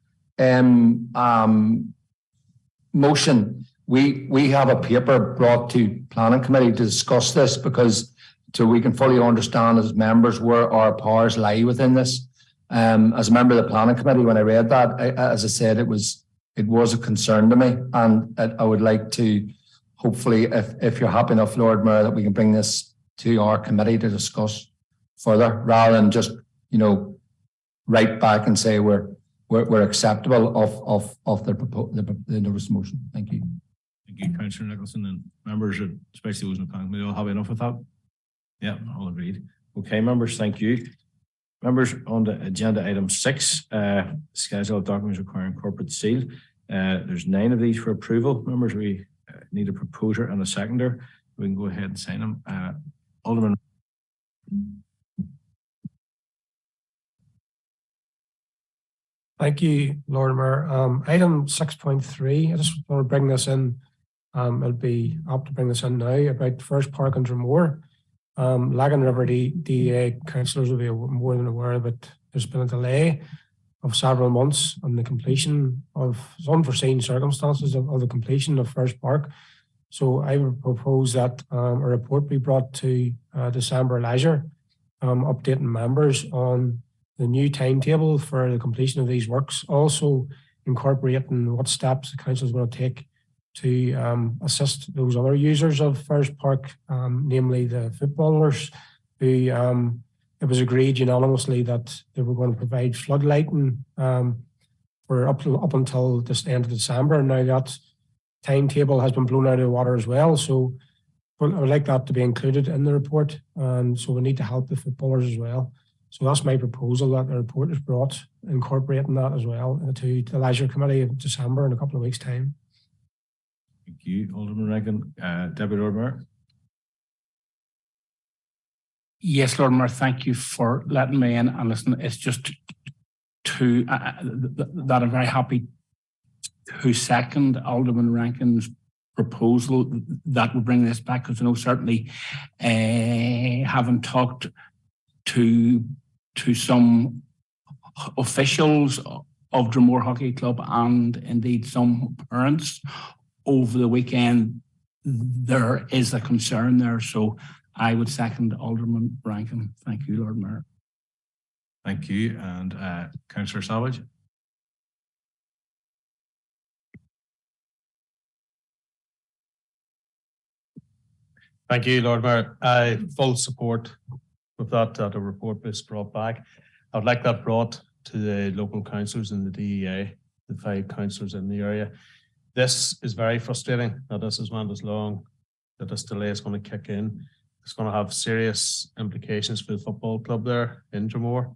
motion, we have a paper brought to planning committee to discuss this, because so we can fully understand as members where our powers lie within this. As a member of the planning committee, when I read that, as I said, it was a concern to me, and I would like to, hopefully, if you're happy enough, Lord Mayor, that we can bring this to our committee to discuss further, rather than just write back and say we're acceptable of the notice motion. Thank you. Thank you, Councillor Nicholson, and members, especially those in the planning committee, all happy enough with that? Yeah, all agreed. Okay, members, thank you. Members, on the agenda item 6, schedule of documents requiring corporate seal. There's 9 of these for approval. Members, we need a proposer and a seconder. We can go ahead and sign them. Alderman. Thank you, Lord Mayor. Item 6.3, I just want to bring this in. It'll be up to bring this in now about First Park and Drumore. Lagan River DEA councillors will be more than aware that there's been a delay of several months on the completion of unforeseen circumstances of the completion of First Park. So I would propose that a report be brought to December Leisure, updating members on the new timetable for the completion of these works, also incorporating what steps the council is going to take to assist those other users of First Park, namely the footballers, who it was agreed unanimously that they were going to provide floodlighting for up until this end of December. Now that timetable has been blown out of the water as well, so I would like that to be included in the report, and so we need to help the footballers as well. So that's my proposal, that the report is brought, incorporating that as well to the Leisure Committee in December in a couple of weeks' time. Thank you, Alderman Rankin. Deputy Lord Mayor. Yes, Lord Mayor, thank you for letting me in. And listen, it's just to that I'm very happy to second Alderman Rankin's proposal that will bring this back, because I know certainly having talked to some officials of Drumore Hockey Club and indeed some parents over the weekend, there is a concern there. So I would second Alderman Rankin. Thank you, Lord Mayor. Thank you. And Councillor Savage. Thank you, Lord Mayor. I full support with that a report is brought back. I'd like that brought to the local councillors in the DEA, the 5 councillors in the area. This is very frustrating that this has went as long, that this delay is going to kick in. It's going to have serious implications for the football club there in Drumore,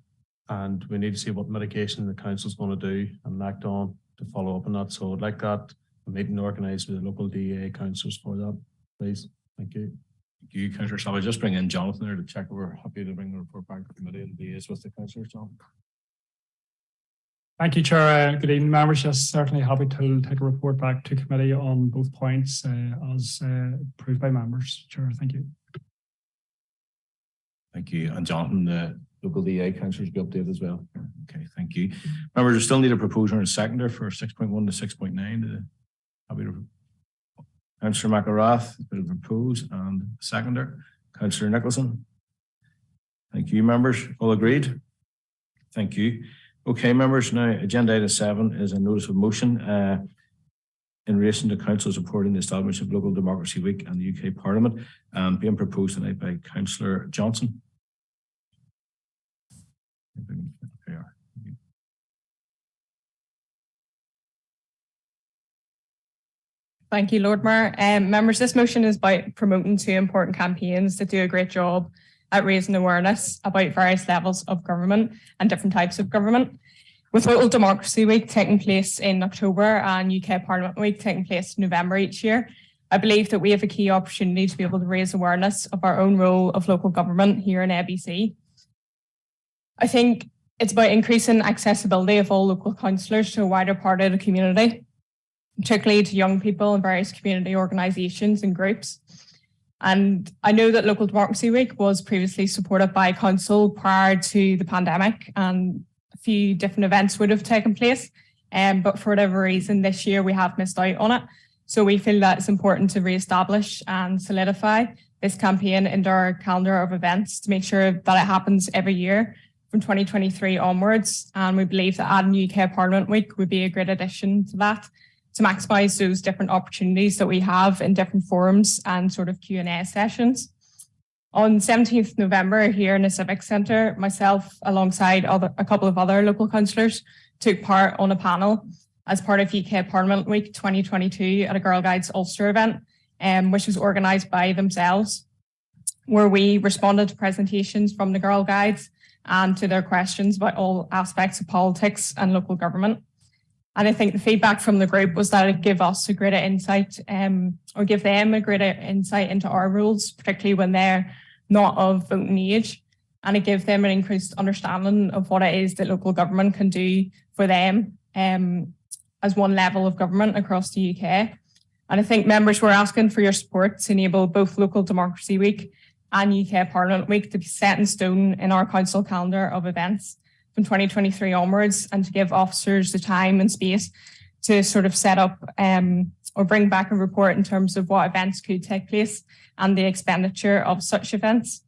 and we need to see what mitigation the council is going to do and act on to follow up on that. So I'd like that a meeting organised with the local DEA councillors for that, please. Thank you. Thank you, Councillor Savage. Just bring in Jonathan there to check if we're happy to bring the report back to the committee and liaise with the councillors, John. Thank you, Chair. Good evening, members. Yes, certainly happy to take a report back to committee on both points as approved by members. Chair, thank you. Thank you. And Jonathan, the local DA councillors be updated as well. Okay, thank you. Members, we still need a proposer and a seconder for 6.1 to 6.9. Happy to Councillor McElrath, bit of propose and seconder. Councillor Nicholson. Thank you, members. All agreed? Thank you. Okay, members, now agenda item 7 is a notice of motion in relation to council supporting the establishment of Local Democracy Week and the UK Parliament, being proposed tonight by Councillor Johnson. Thank you, Lord Mayor. Members, this motion is about promoting 2 important campaigns that do a great job at raising awareness about various levels of government and different types of government. With Local Democracy Week taking place in October and UK Parliament Week taking place in November each year, I believe that we have a key opportunity to be able to raise awareness of our own role of local government here in ABC. I think it's about increasing accessibility of all local councillors to a wider part of the community, particularly to young people and various community organisations and groups. And I know that Local Democracy Week was previously supported by council prior to the pandemic, and a few different events would have taken place. But for whatever reason, this year we have missed out on it. So we feel that it's important to re-establish and solidify this campaign into our calendar of events to make sure that it happens every year from 2023 onwards. And we believe that adding UK Parliament Week would be a great addition to that, to maximise those different opportunities that we have in different forums and sort of Q&A sessions. On 17th November here in the Civic Centre, myself alongside a couple of other local councillors took part on a panel as part of UK Parliament Week 2022 at a Girl Guides Ulster event, which was organised by themselves, where we responded to presentations from the Girl Guides and to their questions about all aspects of politics and local government. And I think the feedback from the group was that it gave us a greater insight, or give them a greater insight into our rules, particularly when they're not of voting age. And it gave them an increased understanding of what it is that local government can do for them as one level of government across the UK. And I think members were asking for your support to enable both Local Democracy Week and UK Parliament Week to be set in stone in our council calendar of events from 2023 onwards, and to give officers the time and space to sort of set up or bring back a report in terms of what events could take place and the expenditure of such events.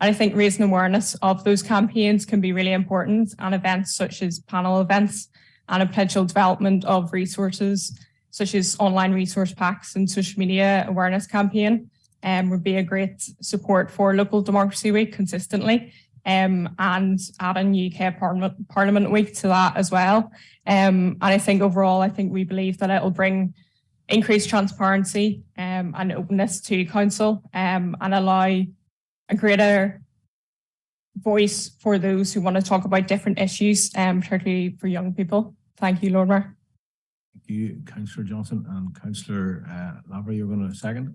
And I think raising awareness of those campaigns can be really important, and events such as panel events and a potential development of resources such as online resource packs and social media awareness campaign would be a great support for Local Democracy Week consistently. And adding UK Parliament Week to that as well. And I think overall, I think we believe that it will bring increased transparency and openness to council and allow a greater voice for those who want to talk about different issues, particularly for young people. Thank you, Lord Mayor. Thank you, Councillor Johnson. And Councillor Lavery, you're going to second.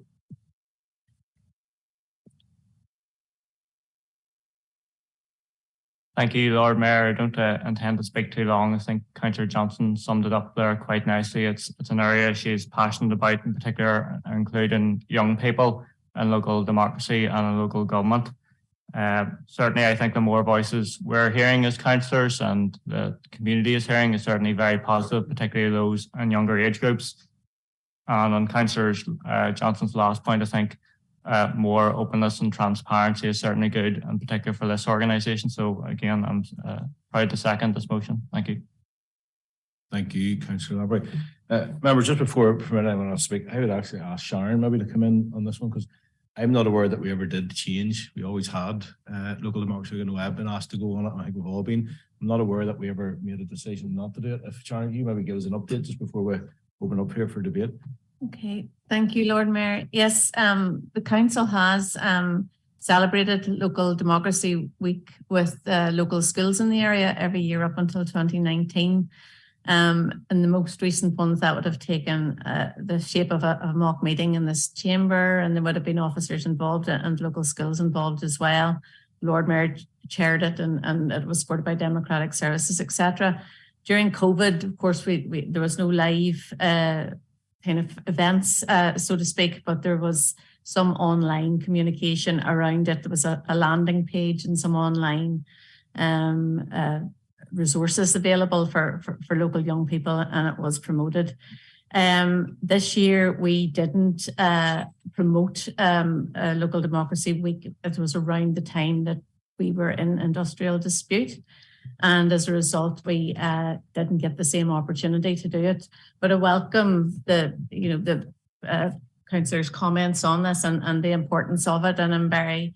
Thank you, Lord Mayor. I don't intend to speak too long. I think Councillor Johnson summed it up there quite nicely. It's an area she's passionate about, in particular, including young people and local democracy and local government. Certainly, I think the more voices we're hearing as councillors and the community is hearing is certainly very positive, particularly those in younger age groups. And on Councillor Johnson's last point, I think more openness and transparency is certainly good, in particular for this organisation. So again, I'm proud to second this motion. Thank you. Thank you, Councillor Lavery. Members, just before anyone else speak, I would actually ask Sharon maybe to come in on this one, because I'm not aware that we ever did change. We always had Local Democracy. I know I've been asked to go on it, and I think we've all been. I'm not aware that we ever made a decision not to do it. If Sharon, you maybe give us an update just before we open up here for debate. Okay, thank you, Lord Mayor. Yes, the council has celebrated Local Democracy Week with local schools in the area every year up until 2019. And the most recent ones that would have taken the shape of a mock meeting in this chamber, and there would have been officers involved and local schools involved as well. Lord Mayor chaired it, and it was supported by Democratic Services, etc. During COVID, of course, there was no live kind of events, so to speak, but there was some online communication around it. There was a landing page and some online resources available for local young people, and it was promoted. This year we didn't promote Local Democracy Week. It was around the time that we were in industrial dispute, and as a result we didn't get the same opportunity to do it. But I welcome the councillors' comments on this and the importance of it, and I'm very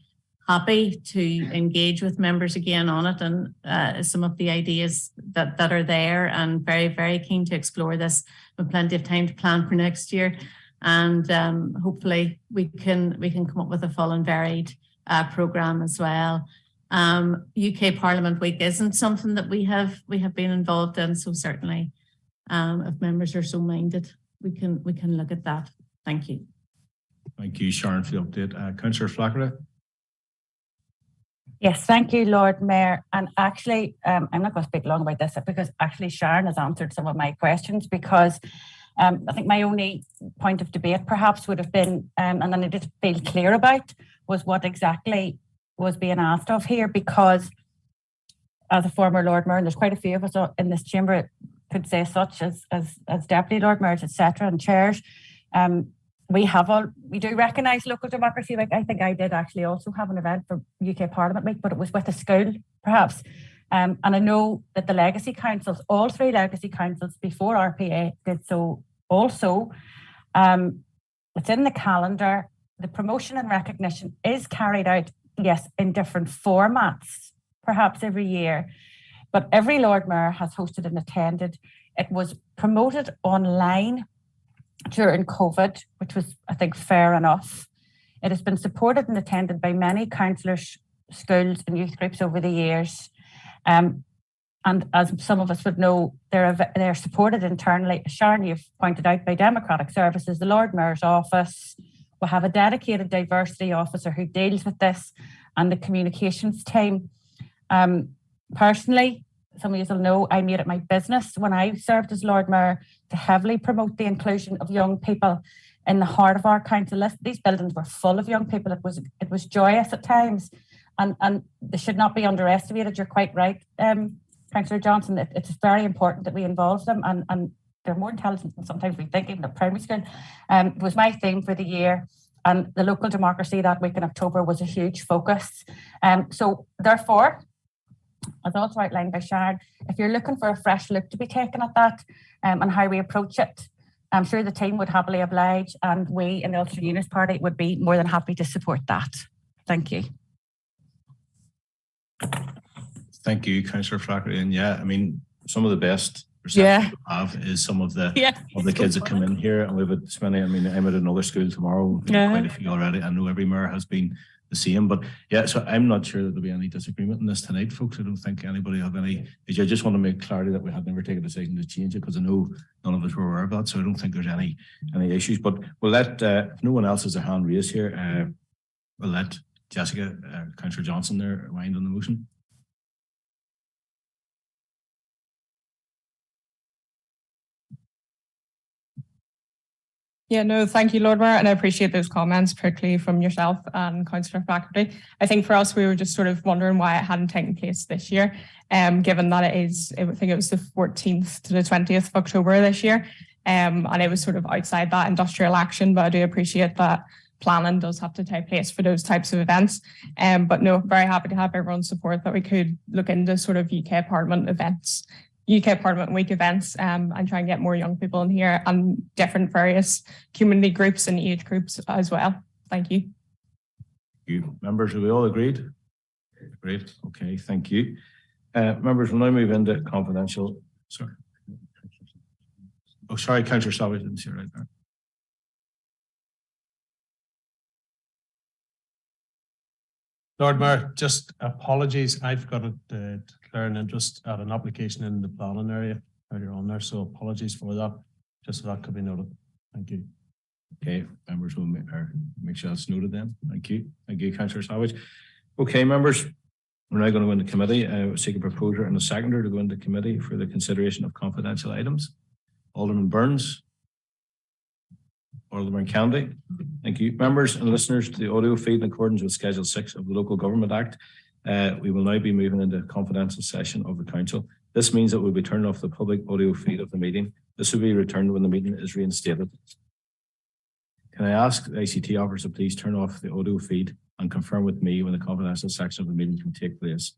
happy to engage with members again on it and some of the ideas that are there, and very, very keen to explore this with plenty of time to plan for next year. And hopefully we can come up with a full and varied programme as well. UK Parliament Week isn't something that we have been involved in, so certainly if members are so minded, we can look at that. Thank you. Thank you, Sharon, for the update. Councillor Flaherty. Yes, thank you, Lord Mayor. And actually, I'm not going to speak long about this because actually Sharon has answered some of my questions because I think my only point of debate perhaps would have been, and then I did feel clear about, was what exactly was being asked of here, because as a former Lord Mayor, and there's quite a few of us in this chamber could say such as Deputy Lord Mayors, etc., and chairs, we do recognise local democracy. Like I think I did actually also have an event for UK Parliament Week, but it was with a school, perhaps. And I know that the legacy councils, all three legacy councils before RPA did so also. It's in the calendar. The promotion and recognition is carried out, yes, in different formats, perhaps every year. But every Lord Mayor has hosted and attended. It was promoted online during COVID, which was, I think, fair enough. It has been supported and attended by many councillors, schools and youth groups over the years. And as some of us would know, they're supported internally, Sharon, you've pointed out, by Democratic Services, the Lord Mayor's office. We have a dedicated diversity officer who deals with this, and the communications team. Personally, some of you will know, I made it my business when I served as Lord Mayor to heavily promote the inclusion of young people in the heart of our council list. These buildings were full of young people. It was joyous at times, and they should not be underestimated. You're quite right, Councillor Johnson. It's very important that we involve them, and they're more intelligent than sometimes we think, even at primary school. It was my theme for the year, and the local democracy that week in October was a huge focus. So therefore, as also outlined by Sharon, if you're looking for a fresh look to be taken at that and how we approach it, I'm sure the team would happily oblige, and we in the Ulster Unionist Party would be more than happy to support that. Thank you. Thank you, Councillor Flaherty. And yeah, I mean, some of the best reception we have is some of the kids that come in here, and we've had many. I mean, I'm at another school tomorrow. Quite a few already. I know every mayor has been the same, but yeah. So I'm not sure that there'll be any disagreement in this tonight, folks. I don't think anybody have any. I just want to make clarity that we had never taken a decision to change it, because I know none of us were aware of that. So I don't think there's any issues. But we'll let if no one else has a hand raised here, we'll let Jessica, Councillor Johnson there, wind on the motion. Yeah, no, thank you, Lord Mayor, and I appreciate those comments, particularly from yourself and Councillor Flaherty. I think for us, we were just sort of wondering why it hadn't taken place this year, given that I think it was the 14th to the 20th of October this year, and it was sort of outside that industrial action, but I do appreciate that planning does have to take place for those types of events. But no, very happy to have everyone's support that we could look into sort of UK Parliament events, UK Parliament Week events, and try and get more young people in here and different various community groups and age groups as well. Thank you. You members, are we all agreed? Great. Okay, thank you. Members, we'll now move into confidential. Sorry. Oh, sorry, Councillor Savage, didn't see you right there. Lord Mayor, just apologies. I've got to declare an interest at an application in the planning area earlier on there, so apologies for that. Just so that could be noted. Thank you. Okay, members will make sure that's noted then. Thank you. Thank you, Councillor Savage. Okay, members, we're now going to go into committee. Seek a proposer and a seconder to go into committee for the consideration of confidential items. Alderman Burns. Alderman Kennedy. Thank you. Members and listeners to the audio feed in accordance with Schedule 6 of the Local Government Act, we will now be moving into a confidential session of the Council. This means that we'll be turning off the public audio feed of the meeting. This will be returned when the meeting is reinstated. Can I ask the ICT officer to please turn off the audio feed and confirm with me when the confidential section of the meeting can take place?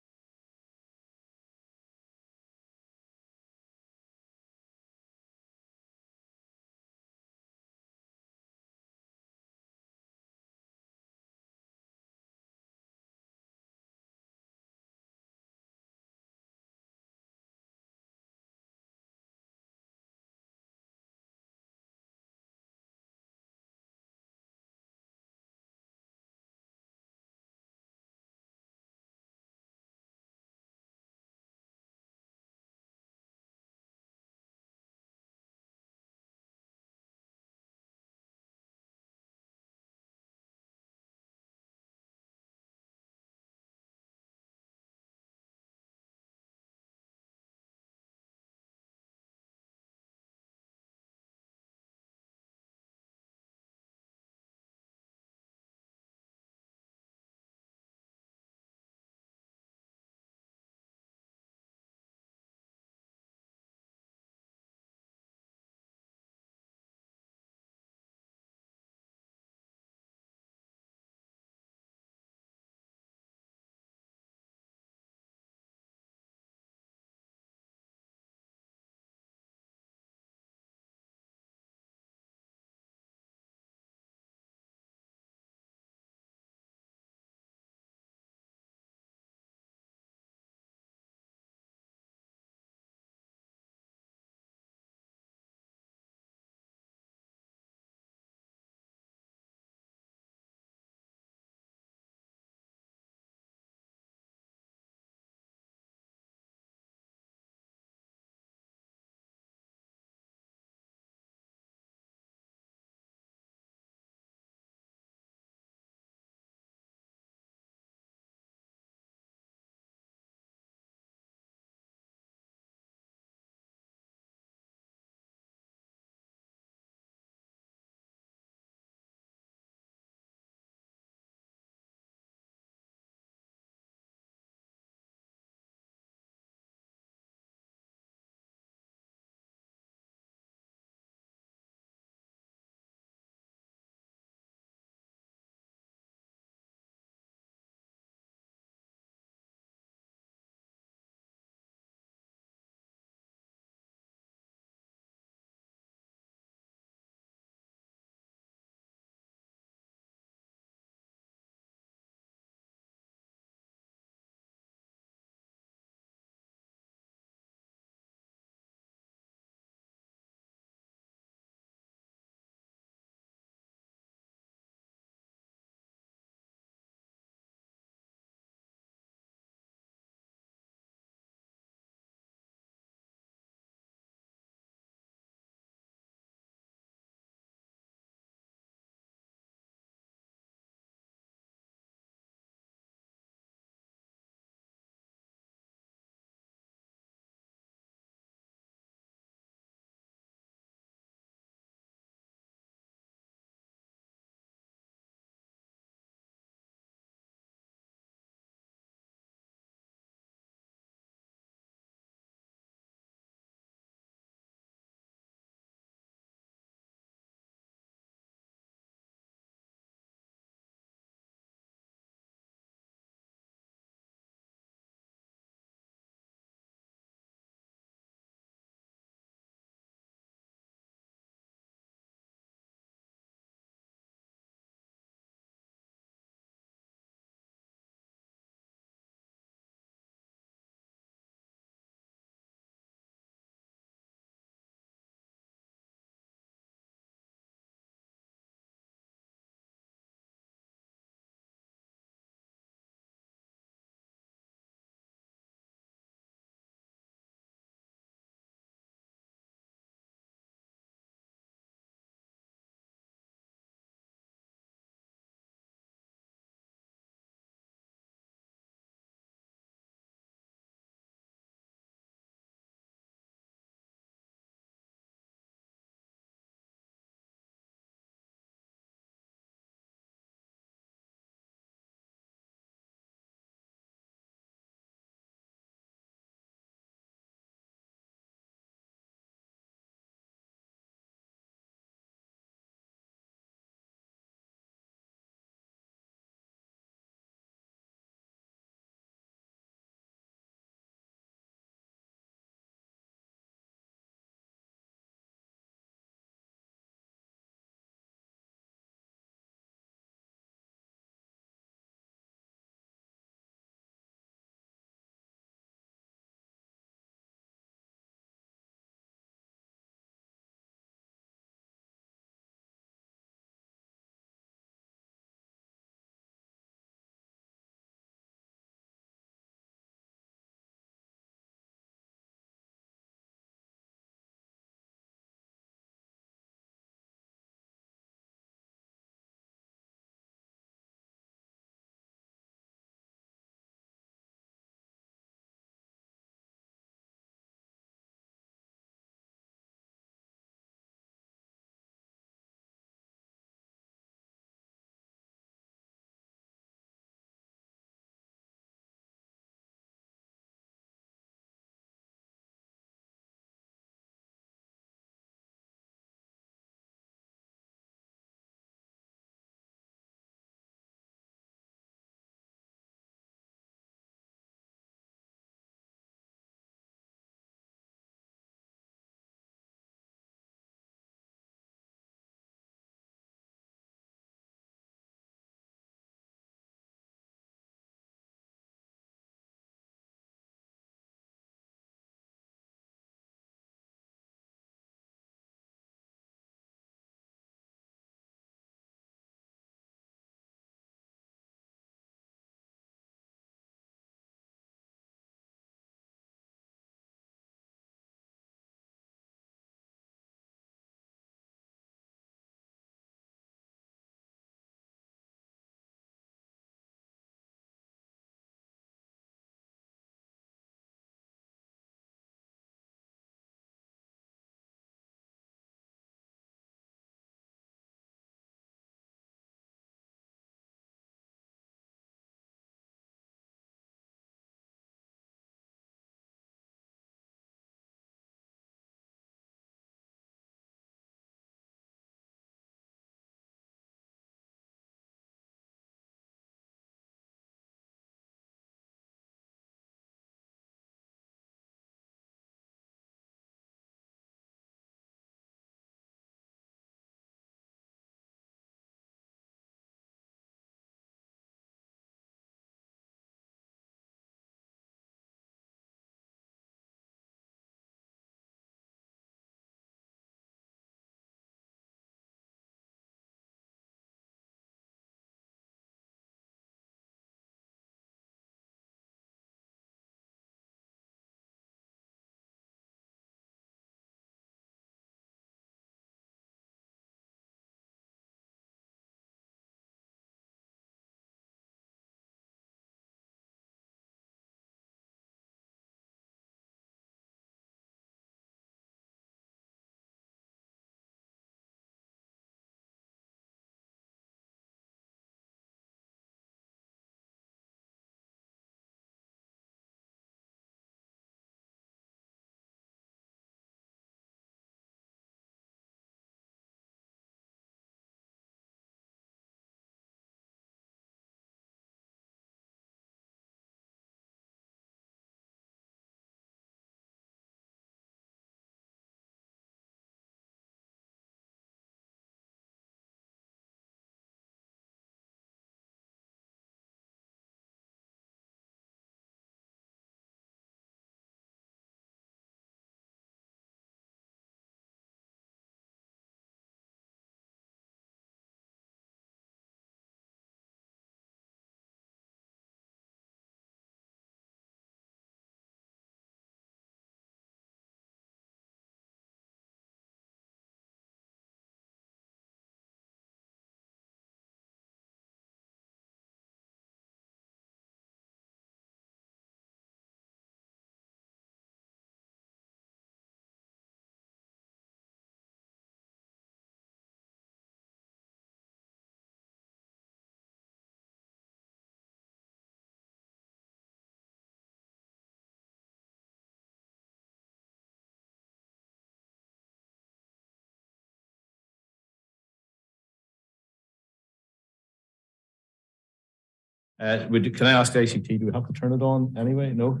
Can I ask ICT, do we have to turn it on anyway? No?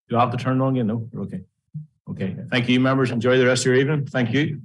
Do I have to turn it on again? No? Okay. Okay. Thank you, members. Enjoy the rest of your evening. Thank you.